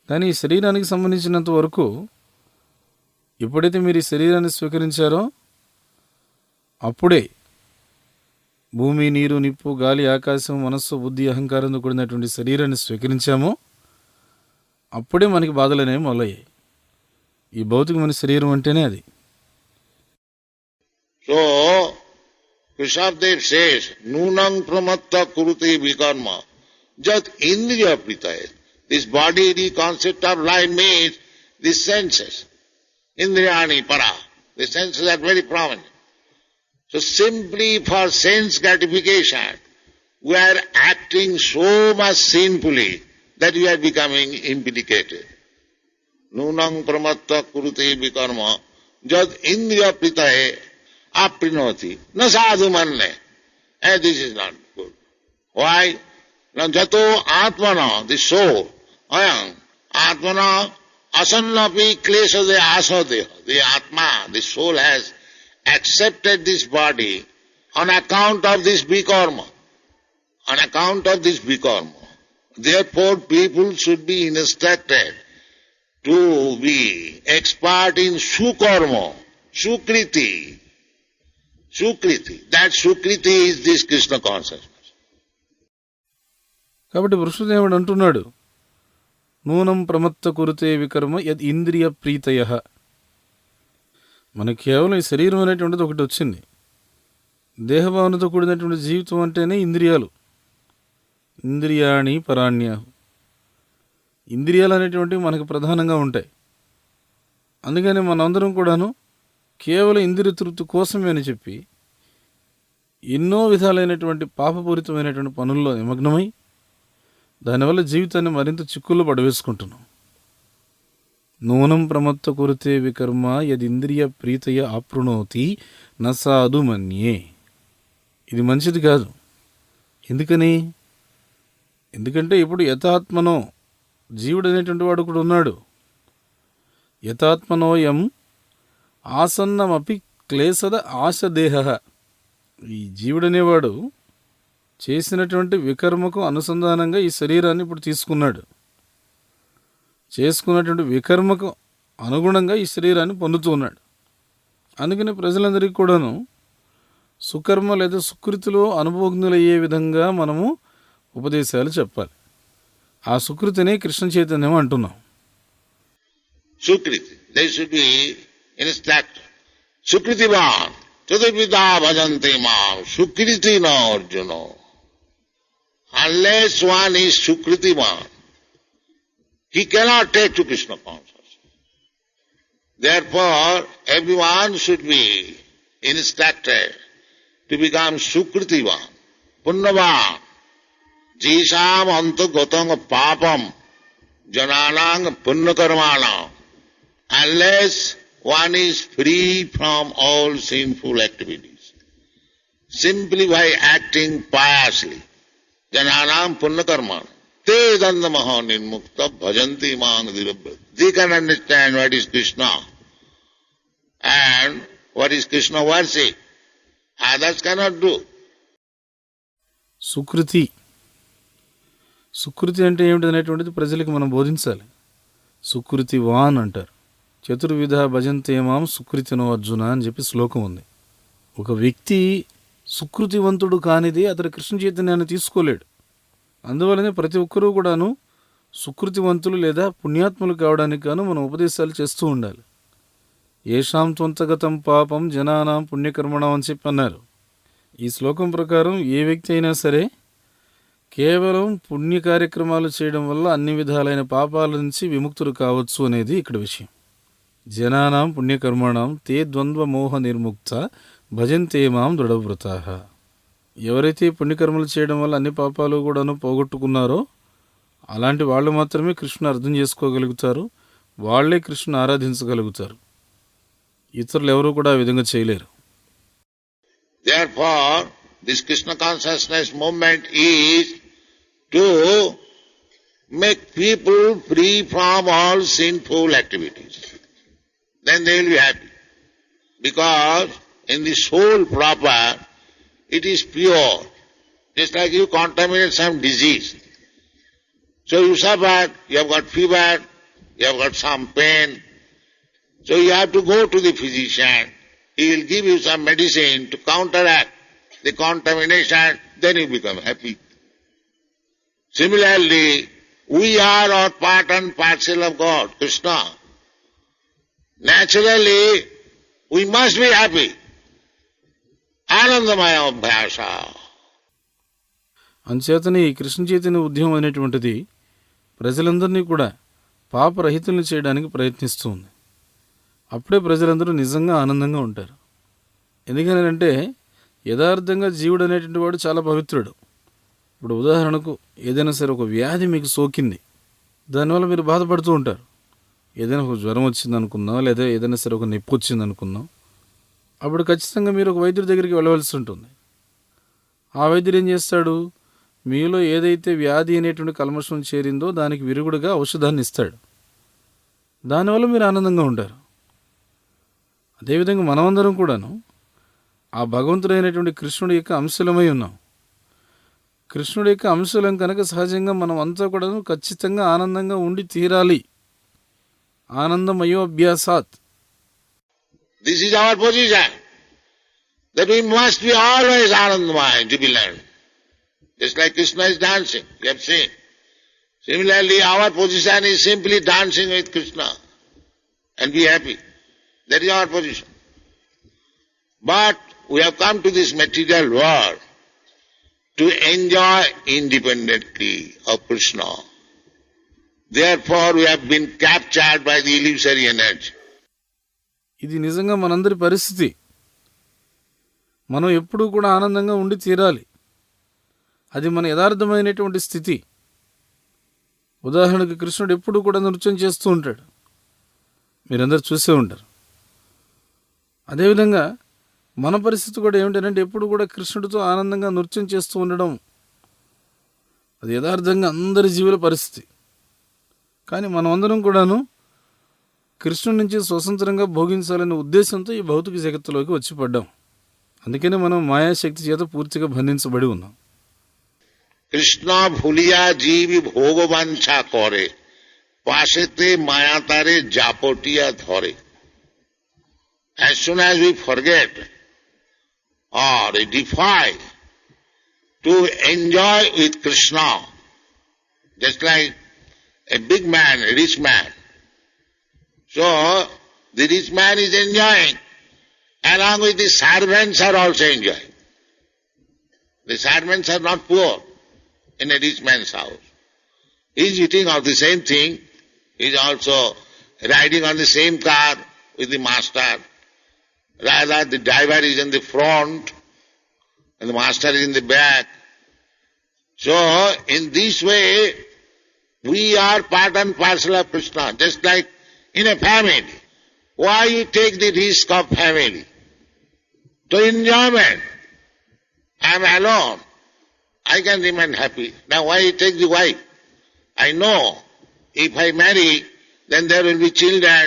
కానీ ఈ శరీరానికి సంబంధించినంత వరకు ఎప్పుడైతే మీరు ఈ శరీరాన్ని స్వీకరించారో అప్పుడే భూమి, నీరు, నిప్పు, గాలి, ఆకాశం, మనస్సు, బుద్ధి, అహంకారంతో కూడినటువంటి శరీరాన్ని స్వీకరించామో అప్పుడే మనకి బాధలు అనేవి మొదలయ్యాయి. ఈ భౌతికమైన శరీరం అంటేనే అది. So Krishadev says, Nunang pramatta kuruti vikarma, jat indriya pritaya. This body, the concept of life means the senses. Indriyani para. The senses are very prominent. So simply for sense gratification, we are acting so much sinfully that we are becoming implicated. Nunang pramatta kuruti vikarma, jat indriya pritaya. Aprinoti. Na sadhu manne. And this is not good. Why? Now jato atmana, the soul, ayam, atmana asannapi klesha de asadeha. The atma, the soul has accepted this body on account of this bikarma. On account of this bikarma. Therefore people should be instructed to be expert in sukarma, sukriti. Sukriti. That Sukriti is this Krishna consciousness. కాబట్టి వృషదేవుడు అంటున్నాడు నూనం ప్రమత్త కురుతే వికర్మ యద్ ఇంద్రియ ప్రీతయ. మనకి కేవలం ఈ శరీరం అనేటువంటిది ఒకటి వచ్చింది. దేహభావనతో కూడినటువంటి జీవితం అంటేనే ఇంద్రియాలు. ఇంద్రియాణి పరాణ్యాహు. ఇంద్రియాలు అనేటువంటివి మనకు ప్రధానంగా ఉంటాయి. అందుకని మనందరం కూడాను కేవలం ఇంద్రియ తృప్తి కోసమే అని చెప్పి ఎన్నో విధాలైనటువంటి పాపపూరితమైనటువంటి పనుల్లో నిమగ్నమై దానివల్ల జీవితాన్ని మరింత చిక్కుల్లో పడవేసుకుంటున్నాం. నూనం ప్రమత్త కురుతే వికర్మ యదింద్రియ ప్రీతయ ఆప్రుణోతి నసాధు మన్యే. ఇది మంచిది కాదు. ఎందుకని? ఎందుకంటే ఇప్పుడు యథాత్మనో జీవుడు అనేటువంటి వాడు కూడా ఉన్నాడు. యథాత్మనోయం ఆసన్నమపి క్లేశద ఆశదేహ. ఈ జీవుడనేవాడు చేసినటువంటి వికర్మకు అనుసంధానంగా ఈ శరీరాన్ని ఇప్పుడు తీసుకున్నాడు. చేసుకున్నటువంటి వికర్మకు అనుగుణంగా ఈ శరీరాన్ని పొందుతూ ఉన్నాడు. అందుకని ప్రజలందరికీ కూడాను సుకర్మ లేదా సుకృతిలో అనుభవజ్ఞులయ్యే విధంగా మనము ఉపదేశాలు చెప్పాలి. ఆ సుకృతినే కృష్ణ చైతన్యం అంటున్నాం. Sukriti. They should be instructed. Sukritivan. Chaturvidha bhajanti mam. Sukriti na Arjuna. Unless one is Sukritivan, he cannot take to Krishna consciousness. Therefore, everyone should be instructed to become Sukritivan, Punnavan, Jisam antagatang papam, jananang punnakarmanam. Unless one is free from all sinful activities, simply by acting piously, jananam punnakarmanam. Te dandamaha nirmukta bhajanti mang dirabha. They can understand what is Krishna and what is Krishna worship. Others cannot do. Sukriti అంటే ఏమిటి అనేటువంటిది ప్రజలకు మనం బోధించాలి. Sukriti van అంటారు. చతుర్విధ భజంతేమాం సుకృతినో అర్జున అని చెప్పి శ్లోకం ఉంది. ఒక వ్యక్తి సుకృతివంతుడు కానిది అతడు కృష్ణ చైతన్యాన్ని తీసుకోలేడు. అందువలనే ప్రతి ఒక్కరూ కూడాను సుకృతివంతులు లేదా పుణ్యాత్ములు కావడానికి గాను మనం ఉపదేశాలు చేస్తూ ఉండాలి. ఏషాం త్వంతగతం పాపం జనానాం పుణ్యకర్మణం అని చెప్పి అన్నారు. ఈ శ్లోకం ప్రకారం ఏ వ్యక్తి అయినా సరే కేవలం పుణ్య కార్యక్రమాలు చేయడం వల్ల అన్ని విధాలైన పాపాల నుంచి విముక్తులు కావచ్చు అనేది ఇక్కడ విషయం. జనానాం పుణ్యకర్మణం తే ద్వంద్వ మోహ నిర్ముక్త భజంతే మాం దృఢవ్రతాః. ఎవరైతే పుణ్యకర్మలు చేయడం వల్ల అన్ని పాపాలు కూడాను పోగొట్టుకున్నారో అలాంటి వాళ్ళు మాత్రమే కృష్ణ అర్థం చేసుకోగలుగుతారు, వాళ్లే కృష్ణ ఆరాధించగలుగుతారు. ఇతరులు ఎవరు కూడా ఆ విధంగా చేయలేరు. Therefore, this Krishna consciousness movement is to make people free from all sinful activities. Then they will be happy. Because in the soul proper, it is pure. Just like you contaminate some disease. So you suffer, you have got fever, you have got some pain. So you have to go to the physician. He will give you some medicine to counteract the contamination, then you become happy. Similarly, we are all part and parcel of God, Krishna. Naturally, we must be happy. Anandamaya abhyasa. అంచేతనే ఈ కృష్ణ చైతన్య ఉద్యమం అనేటువంటిది ప్రజలందరినీ కూడా పాపరహితుల్ని చేయడానికి ప్రయత్నిస్తుంది. అప్పుడే ప్రజలందరూ నిజంగా ఆనందంగా ఉంటారు. ఎందుకనంటే యథార్థంగా జీవుడు అనేటువంటి వాడు చాలా పవిత్రుడు. ఇప్పుడు ఉదాహరణకు ఏదైనా సరే ఒక వ్యాధి మీకు సోకింది, దానివల్ల మీరు బాధపడుతూ ఉంటారు. ఏదైనా ఒక జ్వరం వచ్చింది అనుకుందాం, లేదా ఏదైనా సరే ఒక నొప్పి వచ్చింది అనుకుందాం. అప్పుడు ఖచ్చితంగా మీరు ఒక వైద్యుడి దగ్గరికి వెళ్ళవలసి ఉంటుంది. ఆ వైద్యుడు ఏం చేస్తాడు? మీలో ఏదైతే వ్యాధి అనేటువంటి కల్మషం చేరిందో దానికి విరుగుడుగా ఔషధాన్ని ఇస్తాడు. దానివల్ల మీరు ఆనందంగా ఉంటారు. అదేవిధంగా మనమందరం కూడాను ఆ భగవంతుడైనటువంటి కృష్ణుడి యొక్క అంశలమై ఉన్నాం. కృష్ణుడి యొక్క అంశలం కనుక సహజంగా మనం అంతా కూడాను ఖచ్చితంగా ఆనందంగా ఉండి తీరాలి. ఆనందమయో అభ్యాసాత్. This is our position, that we must be always Anandamaya, jubilant. Just like Krishna is dancing, you have seen. Similarly, our position is simply dancing with Krishna and be happy. That is our position. But we have come to this material world to enjoy independently of Krishna. Therefore, we have been captured by the illusory energy. ఇది నిజంగా మనందరి పరిస్థితి. మనం ఎప్పుడూ కూడా ఆనందంగా ఉండి తీరాలి. అది మన యథార్థమైనటువంటి స్థితి. ఉదాహరణకు కృష్ణుడు ఎప్పుడు కూడా నృత్యం చేస్తూ ఉంటాడు, మీరందరూ చూసే ఉంటారు. అదేవిధంగా మన పరిస్థితి కూడా ఏమిటంటే ఎప్పుడు కూడా కృష్ణుడితో ఆనందంగా నృత్యం చేస్తూ ఉండడం, అది యథార్థంగా అందరి జీవుల పరిస్థితి. కానీ మనమందరం కూడాను కృష్ణుడి నుంచి స్వతంత్రంగా భోగించాలనే ఉద్దేశంతో ఈ భౌతిక జగత్తులోకి వచ్చి పడ్డాం. అందుకనే మనం మాయాశక్తి చేత పూర్తిగా బంధించబడి ఉన్నాం. కృష్ణ భూలియా జీవి భోగవాంఛా করে পাশেতে মায়া তারে জাপটিয়া ধরে. As soon as we forget or defy to enjoy with Krishna, just like a big man, a rich man, So, the rich man is enjoying, along with the servants are also enjoying. The servants are not poor in a rich man's house. He is eating of the same thing, he is also riding on the same car with the master. Rather, the driver is in the front and the master is in the back. So, in this way, we are part and parcel of Krishna, just like in a family. Why you take the risk of family? To enjoyment. I am alone. I can remain happy. Now why you take the wife? I know if I marry, then there will be children,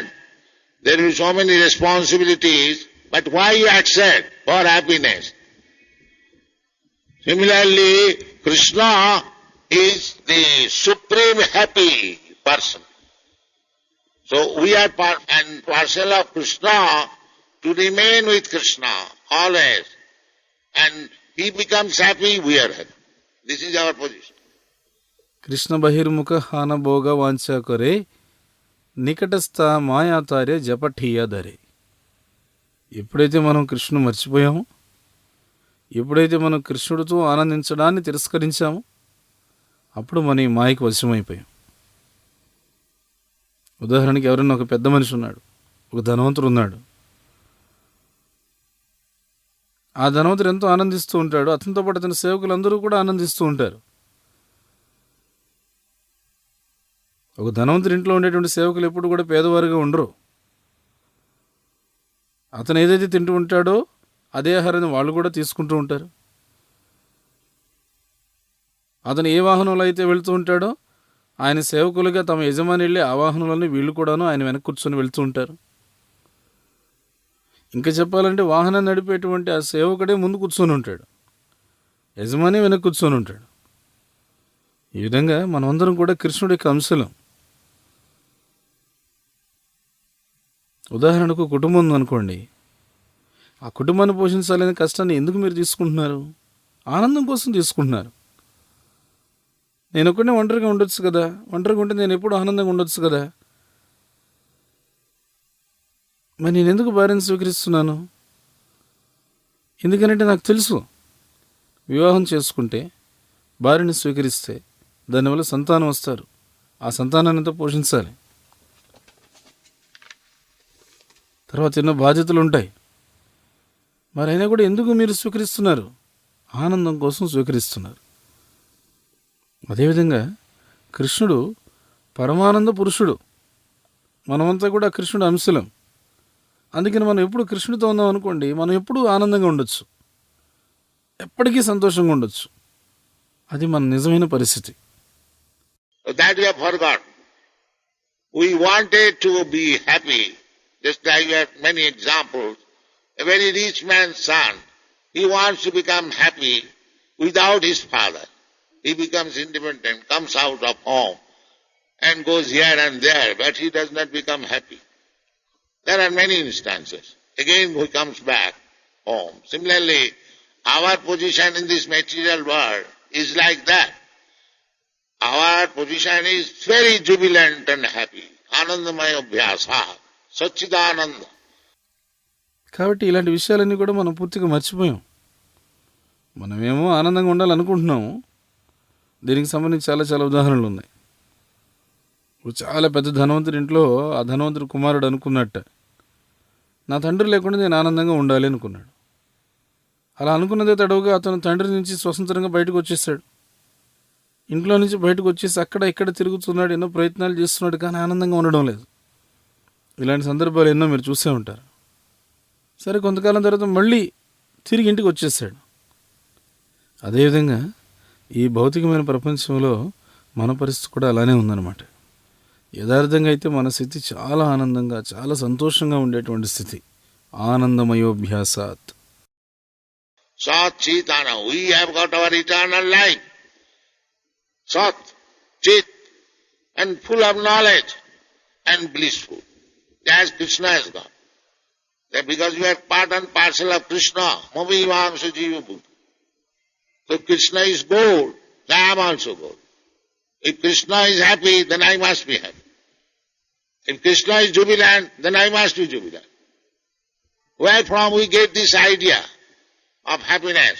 there will be so many responsibilities, but why you accept for happiness? Similarly, Krishna is the supreme happy person. So we are part and parcel of Krishna to remain with Krishna always. And he becomes happy, we are happy. This is our position. Krishna బహిర్ముఖ హానభోగ వాంఛాకరే నికటస్థ మాయాతారే జపఠీయధరే. ఎప్పుడైతే మనం కృష్ణుని మర్చిపోయామో, ఎప్పుడైతే మనం కృష్ణుడితో ఆనందించడాన్ని తిరస్కరించామో, అప్పుడు మన ఈ మాయకు వశమైపోయాం. ఉదాహరణకి ఎవరైనా ఒక పెద్ద మనిషి ఉన్నాడు, ఒక ధనవంతుడు ఉన్నాడు. ఆ ధనవంతుడు ఎంతో ఆనందిస్తూ ఉంటాడు, అతనితో పాటు అతని సేవకులందరూ కూడా ఆనందిస్తూ ఉంటారు. ఒక ధనవంతుడి ఇంట్లో ఉండేటువంటి సేవకులు ఎప్పుడు కూడా పేదవారుగా ఉండరు. అతను ఏదైతే తింటూ ఉంటాడో అదే ఆహారాన్ని వాళ్ళు కూడా తీసుకుంటూ ఉంటారు. అతను ఏ వాహనంలో అయితే వెళ్తూ ఉంటాడో ఆయన సేవకులుగా తమ యజమాని వెళ్ళి ఆ వాహనంలోనే వీళ్ళు కూడాను ఆయన వెనక్కి కూర్చొని వెళ్తూ ఉంటారు. ఇంకా చెప్పాలంటే వాహనాన్ని నడిపేటువంటి ఆ సేవకుడే ముందు కూర్చొని ఉంటాడు, యజమాని వెనక్కి కూర్చొని ఉంటాడు. ఈ విధంగా మనమందరం కూడా కృష్ణుడి యొక్క అంశలం. ఉదాహరణకు కుటుంబం ఉందనుకోండి, ఆ కుటుంబాన్ని పోషించాలనే కష్టాన్ని ఎందుకు మీరు తీసుకుంటున్నారు? ఆనందం కోసం తీసుకుంటున్నారు. నేను ఒక్కడే ఒంటరిగా ఉండొచ్చు కదా, ఒంటరిగా ఉంటే నేను ఎప్పుడు ఆనందంగా ఉండొచ్చు కదా. మరి నేను ఎందుకు భార్యను స్వీకరిస్తున్నాను? ఎందుకనంటే నాకు తెలుసు, వివాహం చేసుకుంటే భార్యని స్వీకరిస్తే దానివల్ల సంతానం వస్తారు, ఆ సంతానాన్ని అంతా పోషించాలి, తర్వాత ఎన్నో బాధ్యతలు ఉంటాయి. మరి అయినా కూడా ఎందుకు మీరు స్వీకరిస్తున్నారు? ఆనందం కోసం స్వీకరిస్తున్నారు. అదేవిధంగా కృష్ణుడు పరమానంద పురుషుడు, మనమంతా కూడా కృష్ణుడు అంశలం. అందుకని మనం ఎప్పుడు కృష్ణుడితో ఉన్నాం అనుకోండి, మనం ఎప్పుడూ ఆనందంగా ఉండొచ్చు, ఎప్పటికీ సంతోషంగా ఉండొచ్చు. అది మన నిజమైన పరిస్థితి. That we have forgot. We wanted to be happy. Just like we have many examples. A very rich man's son, he wants to become happy without his father. He becomes independent, comes out of home and goes here and there, but he does not become happy. There are many instances. Again he comes back home. Similarly, our position in this material world is like that. Our position is very jubilant and happy. Anandamaya abhyasa, Satchidananda. కాబట్టి ఇలాంటి విషయాలన్నీ కూడా మనం పూర్తిగా మర్చిపోయాం. మనమేమో ఆనందంగా ఉండాలనుకుంటున్నాము. దీనికి సంబంధించి చాలా చాలా ఉదాహరణలు ఉన్నాయి. చాలా పెద్ద ధనవంతుడి ఇంట్లో ఆ ధనవంతుడి కుమారుడు అనుకున్నట్ట, నా తండ్రి లేకుండా నేను ఆనందంగా ఉండాలి అనుకున్నాడు. అలా అనుకున్నదే తడవుగా అతను తండ్రి నుంచి స్వతంత్రంగా బయటకు వచ్చేసాడు. ఇంట్లో నుంచి బయటకు వచ్చేసి అక్కడ ఇక్కడ తిరుగుతున్నాడు, ఎన్నో ప్రయత్నాలు చేస్తున్నాడు, కానీ ఆనందంగా ఉండడం లేదు. ఇలాంటి సందర్భాలు ఎన్నో మీరు చూసే ఉంటారు. సరే, కొంతకాలం తర్వాత మళ్ళీ తిరిగి ఇంటికి వచ్చేసాడు. అదేవిధంగా ఈ భౌతికమైన ప్రపంచంలో మన పరిస్థితి కూడా అలానే ఉందన్నమాట. యథార్థంగా అయితే మన స్థితి చాలా ఆనందంగా, చాలా సంతోషంగా ఉండేటువంటి స్థితి. ఆనందమయోభ్యాసాత్. Sat Chitana, we have got our eternal life. Sat, Chit, and full of knowledge and blissful. As Krishna has got. That because we are part and parcel of Krishna, Mami Vamsa Jiva Bhuta. So Krishna is gold, I am also gold. If Krishna is happy, then I must be happy. If Krishna is jubilant, then I must be jubilant. Where from we get this idea of happiness?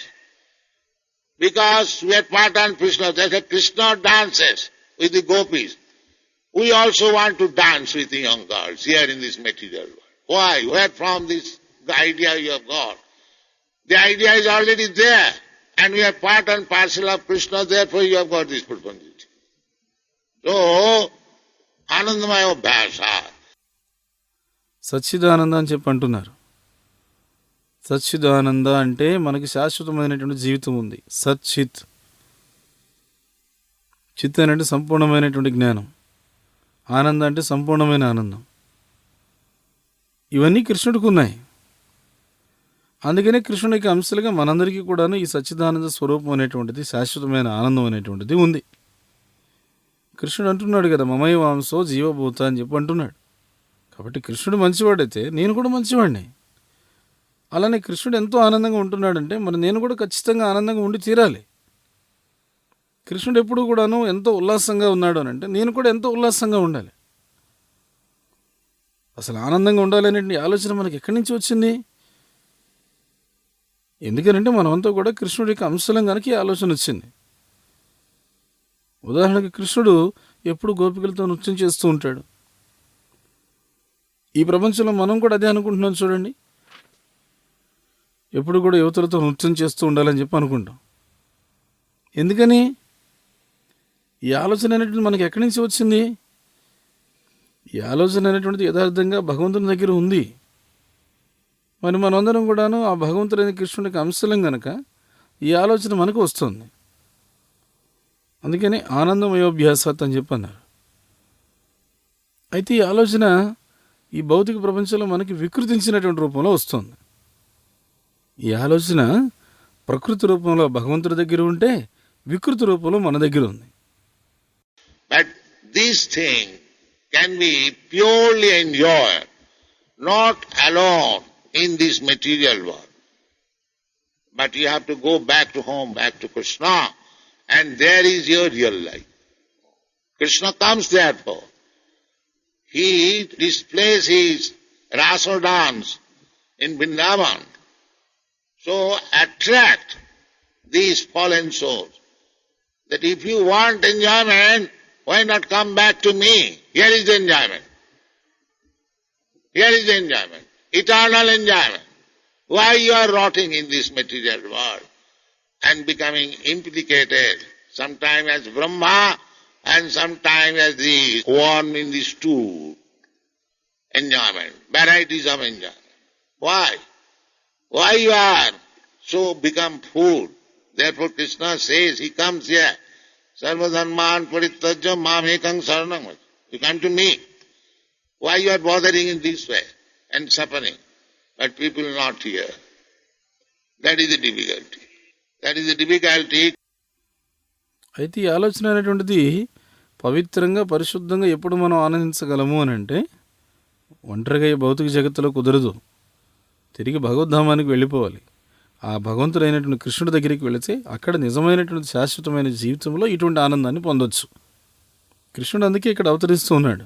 Because we are part of Krishna. That's why Krishna dances with the gopis. We also want to dance with the young girls here in this material world. Why? Where from this idea you have got? The idea is already there, and we are part and parcel of Krishna, therefore you have got this profundity. So, Anandamaya Bhasa. Sachchidananda అని చెప్పి అంటున్నారు. సచ్చిదానంద అంటే మనకి శాశ్వతమైనటువంటి జీవితం ఉంది. సచ్చిత్, చిత్ అంటే సంపూర్ణమైనటువంటి జ్ఞానం, ఆనందం అంటే సంపూర్ణమైన ఆనందం. ఇవన్నీ కృష్ణుడికి ఉన్నాయి. అందుకనే కృష్ణుడికి అంశాలుగా మనందరికీ కూడాను ఈ సచ్చిదానంద స్వరూపం అనేటువంటిది, శాశ్వతమైన ఆనందం అనేటువంటిది ఉంది. కృష్ణుడు అంటున్నాడు కదా, మమయ వాంసో జీవభూత అని చెప్పి అంటున్నాడు. కాబట్టి కృష్ణుడు మంచివాడైతే నేను కూడా మంచివాడిని. అలానే కృష్ణుడు ఎంతో ఆనందంగా ఉంటున్నాడంటే మరి నేను కూడా ఖచ్చితంగా ఆనందంగా ఉండి తీరాలి. కృష్ణుడు ఎప్పుడు కూడాను ఎంతో ఉల్లాసంగా ఉన్నాడు అని అంటే నేను కూడా ఎంతో ఉల్లాసంగా ఉండాలి. అసలు ఆనందంగా ఉండాలనే ఆలోచన మనకి ఎక్కడి నుంచి వచ్చింది? ఎందుకనంటే మనమంతా కూడా కృష్ణుడి యొక్క అంశలం కనుక ఈ ఆలోచన వచ్చింది. ఉదాహరణకి కృష్ణుడు ఎప్పుడు గోపికలతో నృత్యం చేస్తూ ఉంటాడు. ఈ ప్రపంచంలో మనం కూడా అదే అనుకుంటున్నాం చూడండి. ఎప్పుడు కూడా యువతులతో నృత్యం చేస్తూ ఉండాలని చెప్పి అనుకుంటాం. ఎందుకని? ఈ ఆలోచన అనేటువంటిది మనకి ఎక్కడి నుంచి వచ్చింది? ఈ ఆలోచన అనేటువంటిది యథార్థంగా భగవంతుని దగ్గర ఉంది. మరి మనందరం కూడాను ఆ భగవంతుడైన కృష్ణుడికి అంశలం గనక ఈ ఆలోచన మనకు వస్తుంది. అందుకని ఆనందమయోభ్యాసాత్ అని చెప్పి అన్నారు. అయితే ఈ ఆలోచన ఈ భౌతిక ప్రపంచంలో మనకి వికృతించినటువంటి రూపంలో వస్తుంది. ఈ ఆలోచన ప్రకృతి రూపంలో భగవంతుడి దగ్గర ఉంటే వికృతి రూపంలో మన దగ్గర ఉంది. But this thing can be purely enjoyed, not alone in this material world. But you have to go back to home, back to Krishna, and there is your real life. Krishna comes therefore. He displays his rasa dance in Vrindavan. So attract these fallen souls. That if you want enjoyment, why not come back to me? Here is the enjoyment. Here is the enjoyment. Eternal enjoyment. Why you are rotting in this material world and becoming implicated, sometimes as Brahma and sometimes as the worm in the stool. Enjoyment, varieties of enjoyment. Why? Why you are so become fool? Therefore Krishna says, he comes here, Sarvadharman parittajya mamekam saranam. You come to me. Why you are bothering in this way and suffering? But people not here. That is the difficulty. That is the difficulty. అయితే ఈ ఆలోచన అనేటువంటిది పవిత్రంగా పరిశుద్ధంగా ఎప్పుడు మనం ఆనందించగలము అని అంటే ఒంటరిగా ఈ భౌతిక జగత్తులో కుదరదు. తిరిగి భగవద్ధామానికి వెళ్ళిపోవాలి. ఆ భగవంతుడైనటువంటి కృష్ణుడి దగ్గరికి వెళితే అక్కడ నిజమైనటువంటి శాశ్వతమైన జీవితంలో ఇటువంటి ఆనందాన్ని పొందొచ్చు. కృష్ణుడు అందుకే ఇక్కడ అవతరిస్తూ ఉన్నాడు.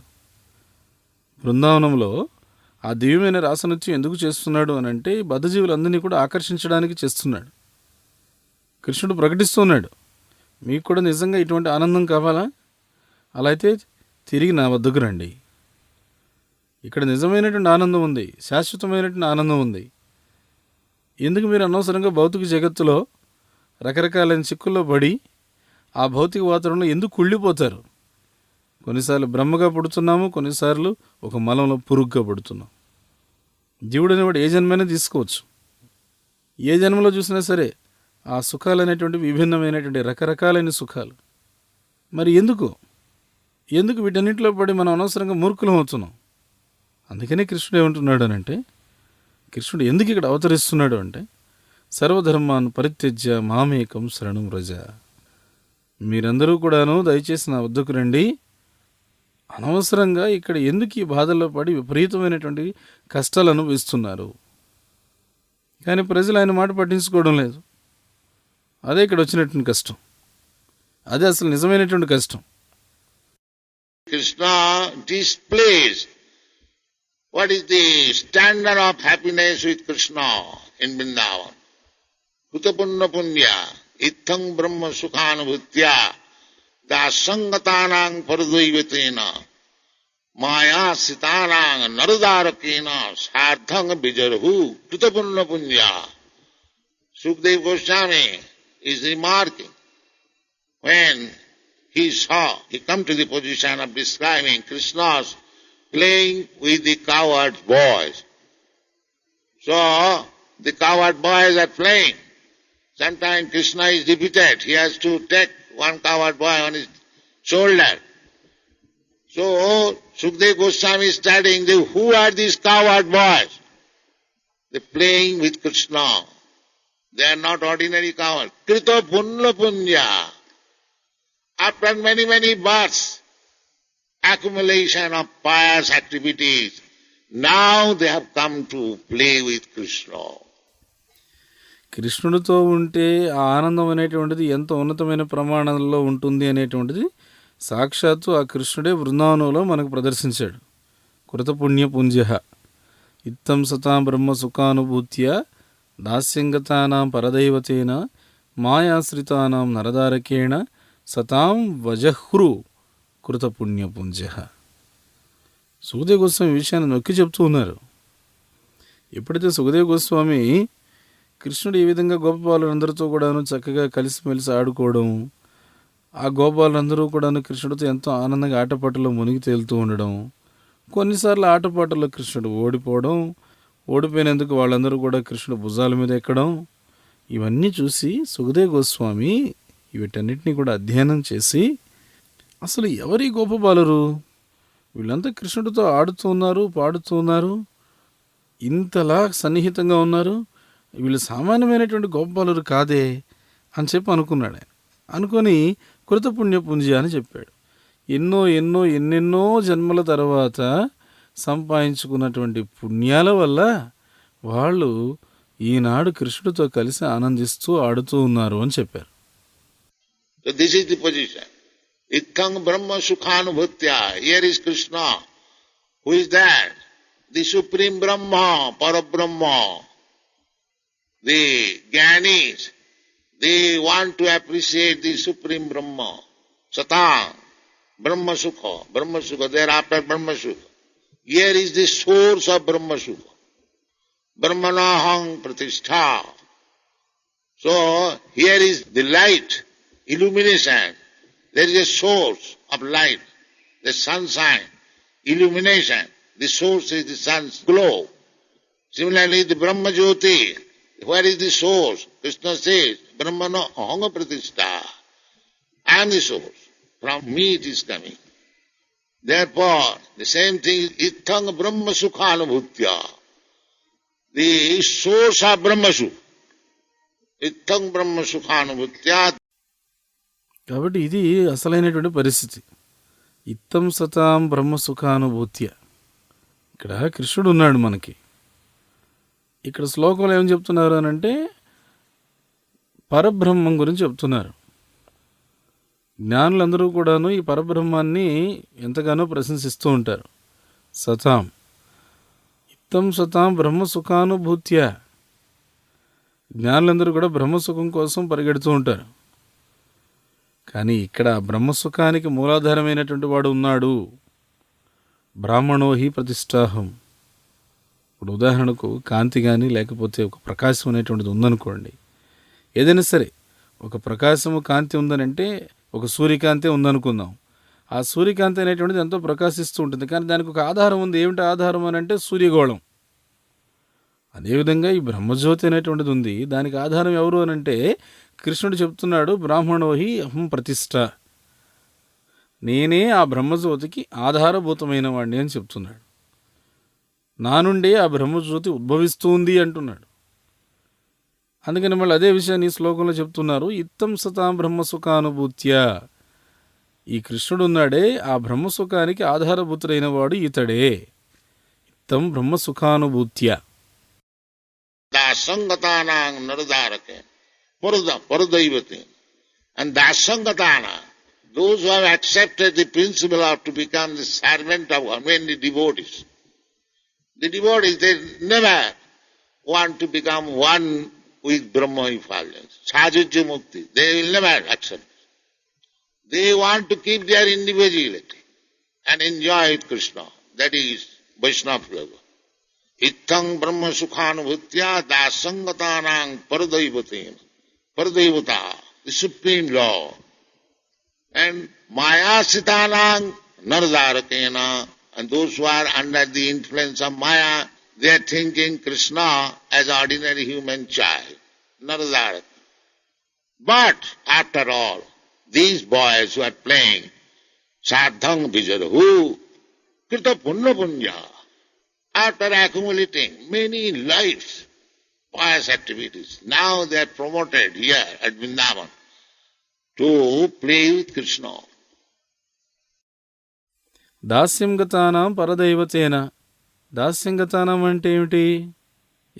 బృందావనంలో ఆ దివ్యమైన రాసనృత్యం ఎందుకు చేస్తున్నాడు అని అంటే బద్ధజీవులందరినీ కూడా ఆకర్షించడానికి చేస్తున్నాడు. కృష్ణుడు ప్రకటిస్తున్నాడు, మీకు కూడా నిజంగా ఇటువంటి ఆనందం కావాలా? అలా అయితే తిరిగి నా వద్దకు రండి. ఇక్కడ నిజమైనటువంటి ఆనందం ఉంది, శాశ్వతమైనటువంటి ఆనందం ఉంది. ఎందుకు మీరు అనవసరంగా భౌతిక జగత్తులో రకరకాలైన చిక్కుల్లో పడి ఆ భౌతిక వాతావరణంలో ఎందుకు కుళ్ళిపోతారు? కొన్నిసార్లు బ్రహ్మగా పుడుతున్నాము, కొన్నిసార్లు ఒక మలంలో పురుగుగా పుడుతున్నాం. జీవుడు అనేవాడు ఏ జన్మైనా తీసుకోవచ్చు. ఏ జన్మలో చూసినా సరే ఆ సుఖాలు అనేటువంటి విభిన్నమైనటువంటి రకరకాలైన సుఖాలు. మరి ఎందుకు వీటన్నింటిలో పడి మనం అనవసరంగా మూర్ఖులం అవుతున్నాం? అందుకనే కృష్ణుడు ఏమంటున్నాడు అని అంటే, కృష్ణుడు ఎందుకు ఇక్కడ అవతరిస్తున్నాడు అంటే, సర్వధర్మాన్ పరిత్యజ్య మామేకం శరణం వ్రజ. మీరందరూ కూడాను దయచేసి నా వద్దకు రండి. అనవసరంగా ఇక్కడ ఎందుకు ఈ బాధల్లో పడి విపరీతమైనటువంటి కష్టాలు అనుభవిస్తున్నారు? కానీ ప్రజలు ఆయన మాట పట్టించుకోవడం లేదు. అదే ఇక్కడ వచ్చినటువంటి కష్టం. అదే అసలు నిజమైనటువంటి కష్టం. Krishna displays what is the standard of happiness with Krishna in Vrindavan. Kutapunna punya, ithang brahma sukhanubhutya, dasangatanang paradaivatena, maya sitanang naradarakena, sarthang vijarhu, kutapunna punya. Sukadeva Goswami is remarking, when he come to the position of describing Krishna's playing with the cowherd boys. So, the cowherd boys are playing. Sometimes Krishna is defeated. He has to take one cowherd boy on his shoulder. So, Sukadeva Goswami is studying, who are these cowherd boys? They are playing with Krishna. They are not ordinary cowards. Krita punna punya. After many, many births, accumulation of pious activities, now they have come to play with Krishna. కృష్ణుడితో ఉంటే ఆ ఆనందం అనేటువంటిది ఎంత ఉన్నతమైన ప్రమాణంలో ఉంటుంది అనేటువంటిది సాక్షాత్తు ఆ కృష్ణుడే బృందావనంలో మనకు ప్రదర్శించాడు. కృతపుణ్య పుంజ ఇత్తం సతాం బ్రహ్మ సుఖానుభూత్య దాస్యంగతానాం పరదైవతేన మాయాశ్రితానాం నరదారకేణ సతాం వజహ్రు కృతపుణ్యపుంజ. సుఖదేవ గోస్వామి విషయాన్ని నొక్కి చెప్తూ ఉన్నారు. ఎప్పుడైతే సుఖదేవ గోస్వామి కృష్ణుడు ఈ విధంగా గోపబాలులందరితో కూడాను చక్కగా కలిసిమెలిసి ఆడుకోవడం, ఆ గోపాలందరూ కూడాను కృష్ణుడితో ఎంతో ఆనందంగా ఆటపాటలో మునిగి తేలుతూ ఉండడం, కొన్నిసార్లు ఆటపాటలో కృష్ణుడు ఓడిపోవడం, ఓడిపోయినందుకు వాళ్ళందరూ కూడా కృష్ణుడు భుజాల మీద ఎక్కడం, ఇవన్నీ చూసి సుఖదేవ గోస్వామి వీటన్నిటినీ కూడా అధ్యయనం చేసి అసలు ఎవరి గోపబాలురు, వీళ్ళంతా కృష్ణుడితో ఆడుతూ ఉన్నారు, పాడుతూ ఉన్నారు, ఇంతలా సన్నిహితంగా ఉన్నారు, వీళ్ళు సామాన్యమైనటువంటి గోపబాలురు కాదే అని చెప్పి అనుకున్నాడు ఆయన. అనుకొని కృతపుణ్యపుంజ అని చెప్పాడు. ఎన్నెన్నో జన్మల తర్వాత సంపాదించుకున్నటువంటి పుణ్యాల వల్ల వాళ్ళు ఈనాడు కృష్ణుడితో కలిసి ఆనందిస్తూ ఆడుతూ ఉన్నారు అని చెప్పారు. So this is the position. Ithang Brahma Sukhanubhutya. Here is Krishna. Who is that? The Supreme Brahma, Parabrahma. The Jnanis, they want to appreciate the Supreme Brahma. Satang, Brahma Sukha, thereafter Brahma Sukha. Here is the source of Brahma Sukha. Brahmanahang Pratishtha. So, here is the light, illumination. There is a source of light, the sunshine, illumination. The source is the sun's glow. Similarly, the Brahma Jyoti. Where is the source? Krishna says, Brahmana ahanga pratishtha. I am the source. From me it is coming. Therefore, the same thing is Ithang Brahma Sukhanubhutya. The source of Brahma Sukha. Ithang Brahma Sukhanubhutya. కాబట్టి ఇది అసలైనటువంటి పరిస్థితి. ఇత్తం సతాం బ్రహ్మ సుఖానుభూత్య. ఇక్కడ కృష్ణుడు ఉన్నాడు మనకి. ఇక్కడ శ్లోకంలో ఏం చెప్తున్నారు అని అంటే పరబ్రహ్మం గురించి చెప్తున్నారు. జ్ఞానులందరూ కూడాను ఈ పరబ్రహ్మాన్ని ఎంతగానో ప్రశంసిస్తూ ఉంటారు. సతాం ఇత్తం సతాం బ్రహ్మ సుఖానుభూత్య. జ్ఞానులందరూ కూడా బ్రహ్మసుఖం కోసం పరిగెడుతూ ఉంటారు. కానీ ఇక్కడ బ్రహ్మసుఖానికి మూలాధారమైనటువంటి వాడు ఉన్నాడు. బ్రాహ్మణోహి ప్రతిష్టాహం. ఇప్పుడు ఉదాహరణకు కాంతి కానీ లేకపోతే ఒక ప్రకాశం అనేటువంటిది ఉందనుకోండి. ఏదైనా సరే ఒక ప్రకాశము కాంతి ఉందనంటే ఒక సూర్యకాంతి ఉందనుకుందాం. ఆ సూర్యకాంతి అనేటువంటిది ఎంతో ప్రకాశిస్తూ ఉంటుంది. కానీ దానికి ఒక ఆధారం ఉంది. ఏమిటి ఆధారం అని అంటే సూర్యగోళం. అదేవిధంగా ఈ బ్రహ్మజ్యోతి అనేటువంటిది ఉంది. దానికి ఆధారం ఎవరు అని అంటే కృష్ణుడు చెప్తున్నాడు, బ్రాహ్మణోహి అహం ప్రతిష్ట. నేనే ఆ బ్రహ్మజ్యోతికి ఆధారభూతమైన వాడిని అని చెప్తున్నాడు. నా నుండే ఆ బ్రహ్మజ్యోతి ఉద్భవిస్తుంది అంటున్నాడు. అందుకని మళ్ళీ అదే విషయాన్ని ఈ శ్లోకంలో చెప్తున్నారు. ఇత్తం సతాం బ్రహ్మసుఖానుభూత్య. ఈ కృష్ణుడు ఉన్నాడే ఆ బ్రహ్మసుఖానికి ఆధారభూతుడైన వాడు ఇతడే. ఇత్తం బ్రహ్మసుఖానుభూత్య. Dasangatana Naradharake. Paradaivatena. And Dasangatana, those who have accepted the principle of to become the servant of God, mainly devotees. The devotees, they never want to become one with Brahma effulgence. Sadhujya Mukti, they will never accept. They want to keep their individuality and enjoy with Krishna. That is Vaishnava flavor. Ittang Brahma Sukhanubhutya Dasangatanang Paradaivatena. Paradayavata, the supreme law. And Maya Sitanang Naradarakena, and those who are under the influence of Maya, they are thinking Krishna as ordinary human child. Naradarak. But after all, these boys who are playing Sadhang Vijarahu, Krita Punna Punya, after accumulating many lives, pious activities, now they are promoted here at Vrindavan to play with Krishna. దాస్యంగతానం పరదైవతేన. దాస్యంగతానం అంటే ఏమిటి?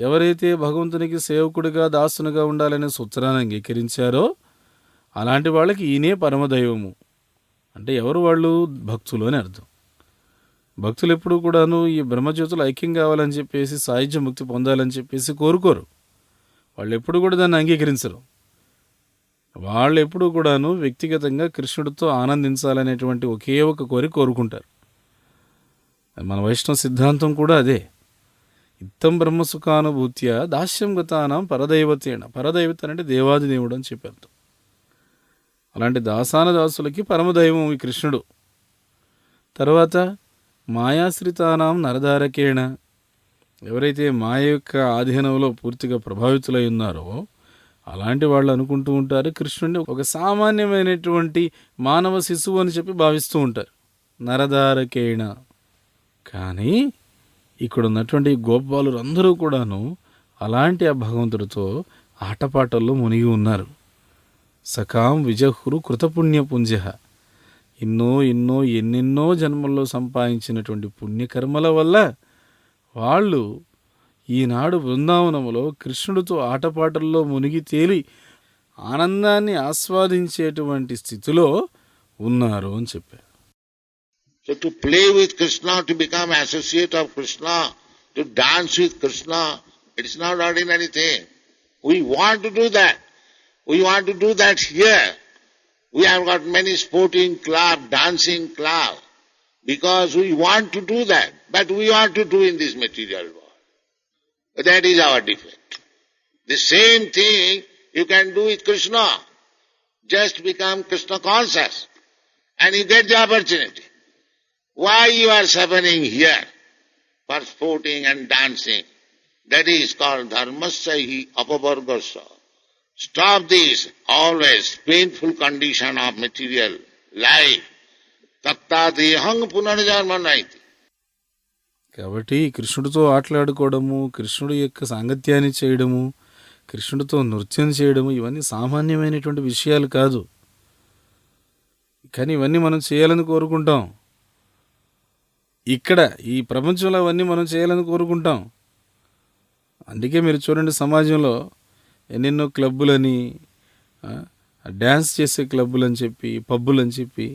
ఎవరైతే భగవంతునికి సేవకుడిగా దాసునిగా ఉండాలనే సూత్రాన్ని అంగీకరించారో అలాంటి వాళ్ళకి ఈయనే పరమదైవము. అంటే ఎవరు వాళ్ళు? భక్తులు అని అర్థం. భక్తులు ఎప్పుడు కూడాను ఈ బ్రహ్మజ్యోతులు ఐక్యం కావాలని చెప్పేసి, సాయుధ్య ముక్తి పొందాలని చెప్పేసి కోరుకోరు. వాళ్ళు ఎప్పుడు కూడా దాన్ని అంగీకరించరు. వాళ్ళు ఎప్పుడు కూడాను వ్యక్తిగతంగా కృష్ణుడితో ఆనందించాలనేటువంటి ఒకే ఒక కోరిక కోరుకుంటారు. మన వైష్ణవ సిద్ధాంతం కూడా అదే. ఇత్తం బ్రహ్మసుఖానుభూత్య దాస్యం గతానం పరదైవతేన. పరదైవత అంటే దేవాది దేవుడు అని చెప్పారు. అలాంటి దాసాన దాసులకి పరమదైవం ఈ కృష్ణుడు. తర్వాత మాయాశ్రితానాం నరదారకేణ. ఎవరైతే మాయ యొక్క ఆధీనంలో పూర్తిగా ప్రభావితులై ఉన్నారో అలాంటి వాళ్ళు అనుకుంటూ ఉంటారు కృష్ణుడిని ఒక సామాన్యమైనటువంటి మానవ శిశువు అని చెప్పి భావిస్తూ ఉంటారు. నరదారకేణ. కానీ ఇక్కడ ఉన్నటువంటి గోపాలురు అందరూ కూడాను అలాంటి ఆ భగవంతుడితో ఆటపాటల్లో మునిగి ఉన్నారు. సకాం విజహురు కృతపుణ్యపుంజ. ఎన్నెన్నో జన్మల్లో సంపాదించినటువంటి పుణ్యకర్మల వల్ల వాళ్ళు ఈనాడు బృందావనంలో కృష్ణుడితో ఆటపాటల్లో మునిగి తేలి ఆనందాన్ని ఆస్వాదించేటువంటి స్థితిలో ఉన్నారు అని చెప్పారు. So to play with Krishna, to become associate of Krishna, to dance with Krishna, it is not ordinary thing. We want to do that. We want to do that here. We have got many sporting club, dancing club, because we want to do that. But we want to do in this material world. That is our defect. The same thing you can do with Krishna. Just become Krishna conscious and you get the opportunity. Why you are suffering here for sporting and dancing? That is called dharmasya hi apavargasya. Stop this always painful condition of material life. Tatta dehang punarjanma naiti. కాబట్టి కృష్ణుడితో ఆటలాడుకోవడము, కృష్ణుడి యొక్క సాంగత్యాన్ని చేయడము, కృష్ణుడితో నృత్యం చేయడము ఇవన్నీ సామాన్యమైనటువంటి విషయాలు కాదు. కానీ ఇవన్నీ మనం చేయాలని కోరుకుంటాం. ఇక్కడ ఈ ప్రపంచంలో అవన్నీ మనం చేయాలని కోరుకుంటాం. అందుకే మీరు చూడండి, సమాజంలో ఎన్నెన్నో క్లబ్బులని, డ్యాన్స్ చేసే క్లబ్బులని చెప్పి, పబ్బులని చెప్పి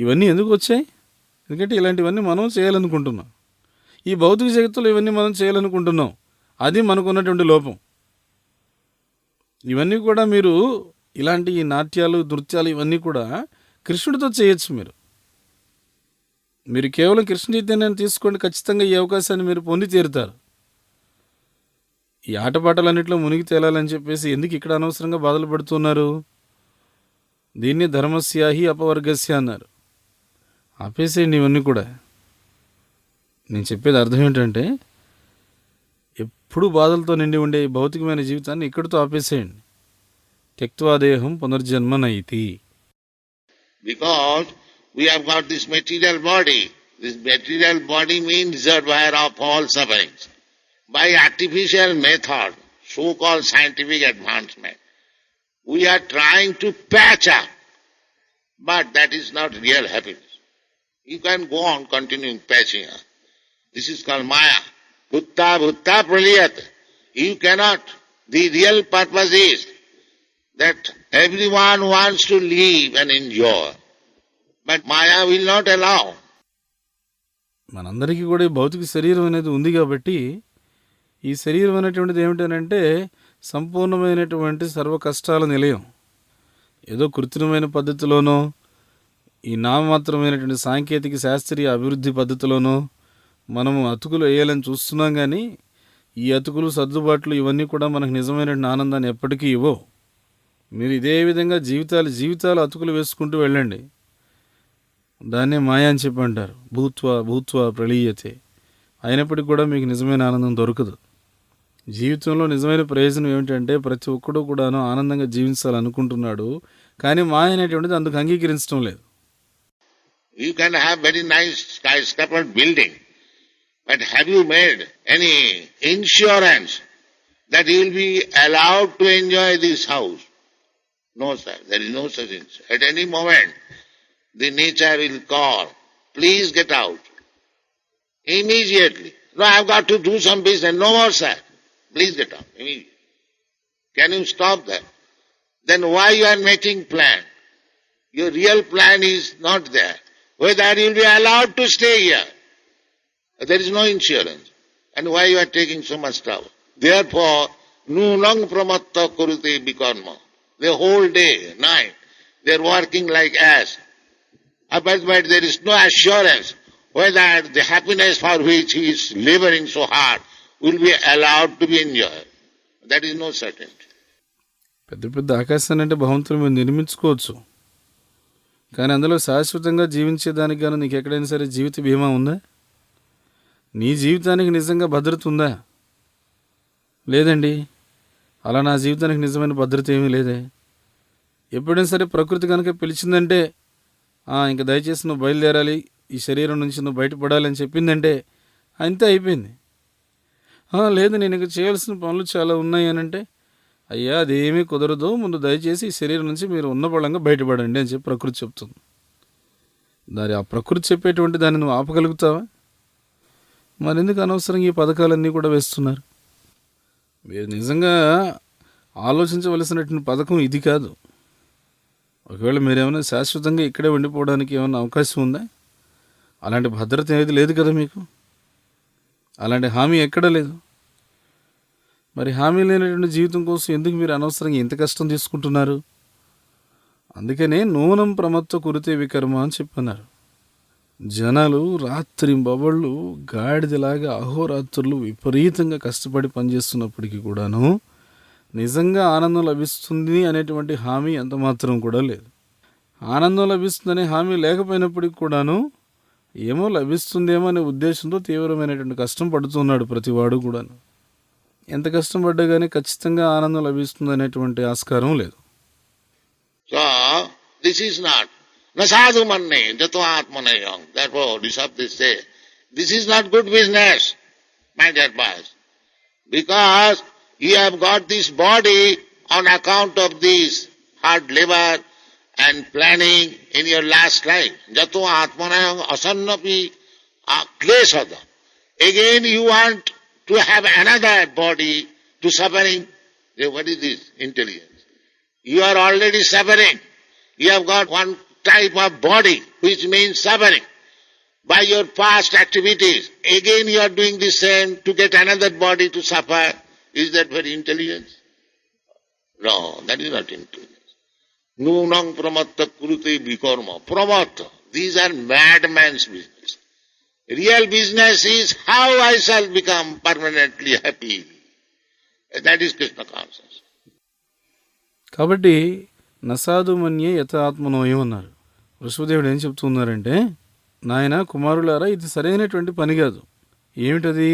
ఇవన్నీ ఎందుకు వచ్చాయి? ఎందుకంటే ఇలాంటివన్నీ మనం చేయాలనుకుంటున్నాం. ఈ భౌతిక జగత్తులో ఇవన్నీ మనం చేయాలనుకుంటున్నాం. అది మనకున్నటువంటి లోపం. ఇవన్నీ కూడా మీరు ఇలాంటి ఈ నాట్యాలు, నృత్యాలు ఇవన్నీ కూడా కృష్ణుడితో చేయొచ్చు. మీరు కేవలం కృష్ణ చైతన్యాన్ని తీసుకోండి, ఖచ్చితంగా ఈ అవకాశాన్ని మీరు పొంది తీరుతారు. ఈ ఆటపాటలన్నింటిలో మునిగి తేలాలని చెప్పేసి ఎందుకు ఇక్కడ అనవసరంగా బాధలు పడుతున్నారు? దీన్ని ధర్మస్యాహి అపవర్గస్య అన్నారు. ఆపేసేయండి ఇవన్నీ కూడా. నేను చెప్పేది అర్థం ఏంటంటే, ఎప్పుడు బాధలతో నిండి ఉండే ఈ భౌతికమైన జీవితాన్ని ఇక్కడితో ఆపేసేయండి. త్యక్త్వాదేహం పునర్జన్మ నైతి. Because we have got this material body. This material body means reservoir of all sufferings. By artificial method, so-called scientific advancement, we are trying to patch up. But that is not real happiness. You can go on continuing patching up. This is called Maya. Bhutta praliyat. You cannot. The real purpose is that everyone wants to live and enjoy, but Maya will not allow. మనందరికీ కూడా ఈ భౌతిక శరీరం అనేది ఉంది కాబట్టి ఈ శరీరం అనేటువంటిది ఏమిటనంటే సంపూర్ణమైనటువంటి సర్వ కష్టాల నిలయం. ఏదో కృత్రిమైన పద్ధతిలోనో ఈ నామమాత్రమైనటువంటి సాంకేతిక శాస్త్రీయ అభివృద్ధి పద్ధతిలోనో మనము అతుకులు వేయాలని చూస్తున్నాం, కానీ ఈ అతుకులు సర్దుబాట్లు ఇవన్నీ కూడా మనకు నిజమైనటువంటి ఆనందాన్ని ఎప్పటికీ ఇవ్వవు. మీరు ఇదే విధంగా జీవితాలు అతుకులు వేసుకుంటూ వెళ్ళండి, దాన్నే మాయా అని చెప్పి అంటారు. భూత్వా ప్రళీయతే. అయినప్పటికీ కూడా మీకు నిజమైన ఆనందం దొరకదు. జీవితంలో నిజమైన ప్రయోజనం ఏమిటంటే ప్రతి ఒక్కడూ కూడాను ఆనందంగా జీవించాలనుకుంటున్నాడు, కానీ మాయ అనేటువంటిది అందుకు అంగీకరించడం లేదు. You can have very nice skyscraper building, but have you made any insurance that you will be allowed to enjoy this house? No, sir. There is no such insurance. At any moment, the nature will call, please get out. Immediately. No, I have got to do some business. No more, sir. Please get out. Immediately. Can you stop that? Then why you are making plan? Your real plan is not there. Whether you will be allowed to stay here. There is no insurance. And why you are taking so much trouble? Therefore, nunang pramatta kurute bikarma. The whole day, night, they are working like ass. But there is no assurance whether the happiness for which he is laboring so hard will be allowed to be enjoyed. That is no certainty. పెద్ద పెద్ద ఆకాశాన్ని అంటే భవంతులు మీరు నిర్మించుకోవచ్చు, కానీ అందులో శాశ్వతంగా జీవించేదానికి గాను నీకు ఎక్కడైనా సరే జీవిత బీమా ఉందా? నీ జీవితానికి నిజంగా భద్రత ఉందా? లేదండి. అలా నా జీవితానికి నిజమైన భద్రత ఏమీ లేదే. ఎప్పుడైనా సరే ప్రకృతి కనుక పిలిచిందంటే ఇంకా దయచేసి నువ్వు బయలుదేరాలి, ఈ శరీరం నుంచి నువ్వు బయటపడాలి అని చెప్పిందంటే అంతే అయిపోయింది. లేదు నేను ఇంకా చేయాల్సిన పనులు చాలా ఉన్నాయి అని అంటే, అయ్యా అదేమీ కుదరదు, ముందు దయచేసి ఈ శరీరం నుంచి మీరు ఉన్న బలంగా బయటపడండి అని చెప్పి ప్రకృతి చెప్తుంది. ఆ ప్రకృతి చెప్పేటువంటి దాన్ని నువ్వు ఆపగలుగుతావా? మరెందుకు అనవసరంగా ఈ పథకాలన్నీ కూడా వేస్తున్నారు? మీరు నిజంగా ఆలోచించవలసినటువంటి పథకం ఇది కాదు. ఒకవేళ మీరేమైనా శాశ్వతంగా ఇక్కడే ఉండిపోవడానికి ఏమైనా అవకాశం ఉందా? అలాంటి భద్రత ఏది లేదు కదా మీకు. అలాంటి హామీ ఎక్కడా లేదు. మరి హామీ లేనటువంటి జీవితం కోసం ఎందుకు మీరు అనవసరంగా ఇంత కష్టం తీసుకుంటున్నారు? అందుకనే నూనం ప్రమత్త కురితే వికర్మ అని చెప్పన్నారు. జనాలు రాత్రి బొబళ్ళు గాడిదలాగా అహోరాత్రులు విపరీతంగా కష్టపడి పనిచేస్తున్నప్పటికీ కూడాను నిజంగా ఆనందం లభిస్తుంది అనేటువంటి హామీ ఎంత మాత్రం కూడా లేదు. ఆనందం లభిస్తుందనే హామీ లేకపోయినప్పటికీ కూడాను ఏమో లభిస్తుందేమో అనే ఉద్దేశంతో తీవ్రమైనటువంటి కష్టం పడుతున్నాడు ప్రతివాడు కూడాను. ఎంత కష్టపడ్డా కానీ ఖచ్చితంగా ఆనందం లభిస్తుంది అనేటువంటి ఆస్కారం లేదు. So, this is not. Nasadu manne, jato atmanayam. Therefore, Rishabh say, this is not good business, my dear boys. Because you have got this body on account of this hard labor and planning in your last life. Jato atmanayam asannapi kleshada. Again you want to have another body to suffering. What is this? Intelligence. You are already suffering. You have got one type of body which means suffering. By your past activities, again you are doing the same to get another body to suffer. Is that very intelligence? No, that is not intelligence. Nunang pramatta kurute vikarma. Pramatta. These are madman's business. Real business is how I shall become permanently happy. That is Krishna consciousness. కాబట్టి నసాధు మన్యే యత ఆత్మనోయం అన్నారు. వృషభదేవుడు ఏం చెప్తున్నారంటే, నాయన కుమారులారా ఇది సరైనటువంటి పని కాదు. ఏమిటది?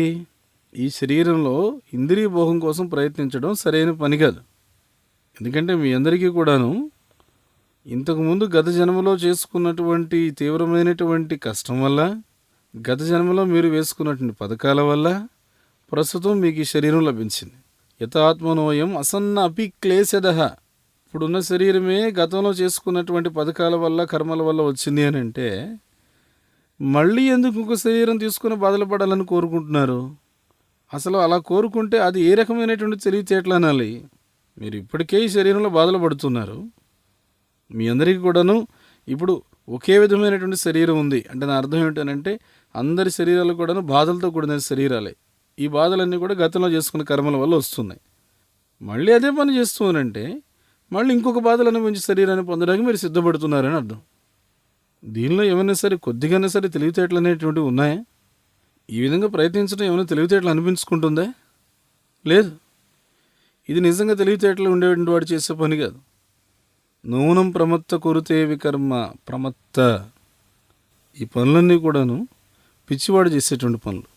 ఈ శరీరంలో ఇంద్రియ భోగం కోసం ప్రయత్నించడం సరైన పని కాదు. ఎందుకంటే మీ అందరికీ కూడాను ఇంతకుముందు గత జన్మలో చేసుకున్నటువంటి తీవ్రమైనటువంటి కష్టం వల్ల, గత జన్మలో మీరు వేసుకున్నటువంటి పథకాల వల్ల ప్రస్తుతం మీకు ఈ శరీరం లభించింది. యత ఆత్మనోయం అసన్న అపి క్లేశదః. ఇప్పుడున్న శరీరమే గతంలో చేసుకున్నటువంటి పథకాల వల్ల కర్మల వల్ల వచ్చింది అని అంటే మళ్ళీ ఎందుకు ఇంకో శరీరం తీసుకుని బాధపడాలని కోరుకుంటున్నారు? అసలు అలా కోరుకుంటే అది ఏ రకమైనటువంటి తెలివితేటలు అనాలి? మీరు ఇప్పటికే ఈ శరీరంలో బాధలు పడుతున్నారు. మీ అందరికీ కూడాను ఇప్పుడు ఒకే విధమైనటువంటి శరీరం ఉంది అంటే నా అర్థం ఏమిటనంటే అందరి శరీరాలు కూడాను బాధలతో కూడిన శరీరాలే. ఈ బాధలన్నీ కూడా గతంలో చేసుకున్న కర్మల వల్ల వస్తున్నాయి. మళ్ళీ అదే పని చేస్తున్నారంటే మళ్ళీ ఇంకొక బాధలు అనుభవించి శరీరాన్ని పొందడానికి మీరు సిద్ధపడుతున్నారని అర్థం. దీనిలో ఏమైనా సరే కొద్దిగానే సరే తెలివితేటలు అనేటువంటివి ఉన్నాయా? ఈ విధంగా ప్రయత్నించడం ఏమైనా తెలివితేటలు అనిపించుకుంటుందా? లేదు. ఇది నిజంగా తెలివితేటలు ఉండేటువంటి వాడు చేసే పని కాదు. నూనం ప్రమత్త కురుతే వికర్మ ప్రమత్త. ఈ పనులన్నీ కూడాను పిచ్చివాడు చేసేటువంటి పనులు.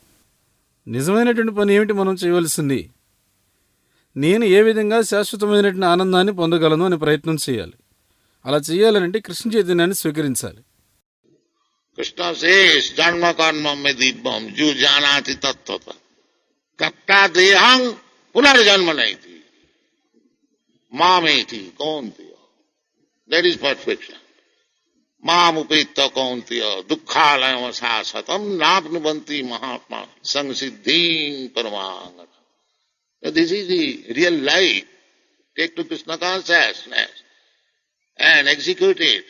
నిజమైనటువంటి పని ఏమిటి మనం చేయవలసింది? నేను ఏ విధంగా శాశ్వతమైనటువంటి ఆనందాన్ని పొందగలను అనే ప్రయత్నం చేయాలి. అలా చేయాలంటే కృష్ణ చైతన్యాన్ని స్వీకరించాలి. कृष्ण शेष जन्म कर्म में दिव्यम जो जानाति तत्वत कर्ता देहं पुनर्जन्म नहीं थी माँ में थी कौन थी दैट इज परफेक्शन माम उपेत कौन थी दुखालय शाश्वतम नाप्नुवंती महात्मा संसिद्धि परमांगत. This is the real life. Take to Krishna consciousness and execute it.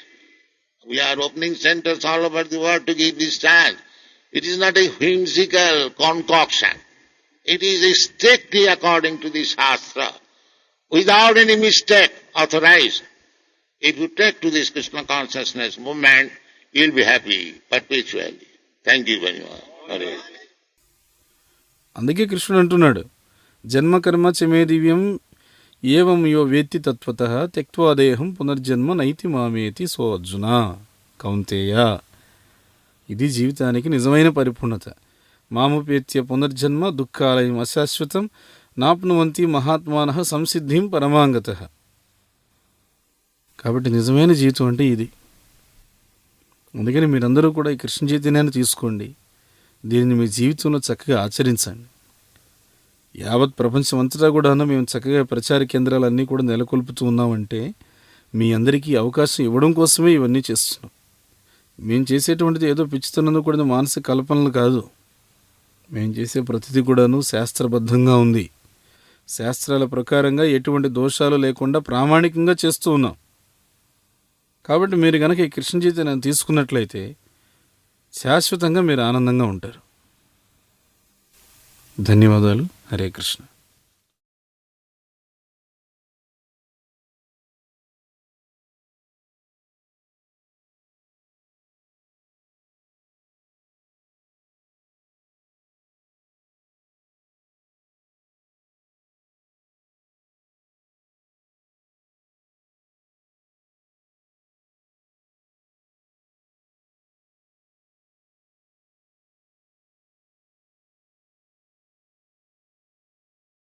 We are opening centers all over the world to give this chance. It is not a whimsical concoction. It is strictly according to the Shastra, without any mistake authorized. If you take to this Krishna consciousness movement, you will be happy perpetually. Thank you very much. Hare. అందుకే కృష్ణుడు అంటున్నాడు, జన్మకర్మ చమే దివ్యం ఏవం యో వేత్తి తత్వతః త్యక్త్వా దేహం పునర్జన్మ నైతి మామేతి so Arjuna Kaunteya. ఇది జీవితానికి నిజమైన పరిపూర్ణత. మాముపేత్య పునర్జన్మ దుఃఖాలయం అశాశ్వతం నాప్నువంతి మహాత్మానః సంసిద్ధిం పరమాంగతః. కాబట్టి నిజమైన జీవితం అంటే ఇది. అందుకని మీరందరూ కూడా ఈ కృష్ణ చైతన్యాన్ని తీసుకోండి, దీనిని మీ జీవితంలో చక్కగా ఆచరించండి. యావత్ ప్రపంచం అంతటా కూడా మేము చక్కగా ప్రచార కేంద్రాలన్నీ కూడా నెలకొల్పుతూ ఉన్నామంటే మీ అందరికీ అవకాశం ఇవ్వడం కోసమే ఇవన్నీ చేస్తున్నాం. మేము చేసేటువంటిది ఏదో పిచ్చితనందుకు కూడా మానసిక కల్పనలు కాదు. మేము చేసే ప్రతిదీ కూడాను శాస్త్రబద్ధంగా ఉంది. శాస్త్రాల ప్రకారంగా ఎటువంటి దోషాలు లేకుండా ప్రామాణికంగా చేస్తూ ఉన్నాం. కాబట్టి మీరు కనుక ఈ కృష్ణ చైతన్యాన్ని తీసుకున్నట్లయితే శాశ్వతంగా మీరు ఆనందంగా ఉంటారు. ధన్యవాదాలు. హరే కృష్ణ.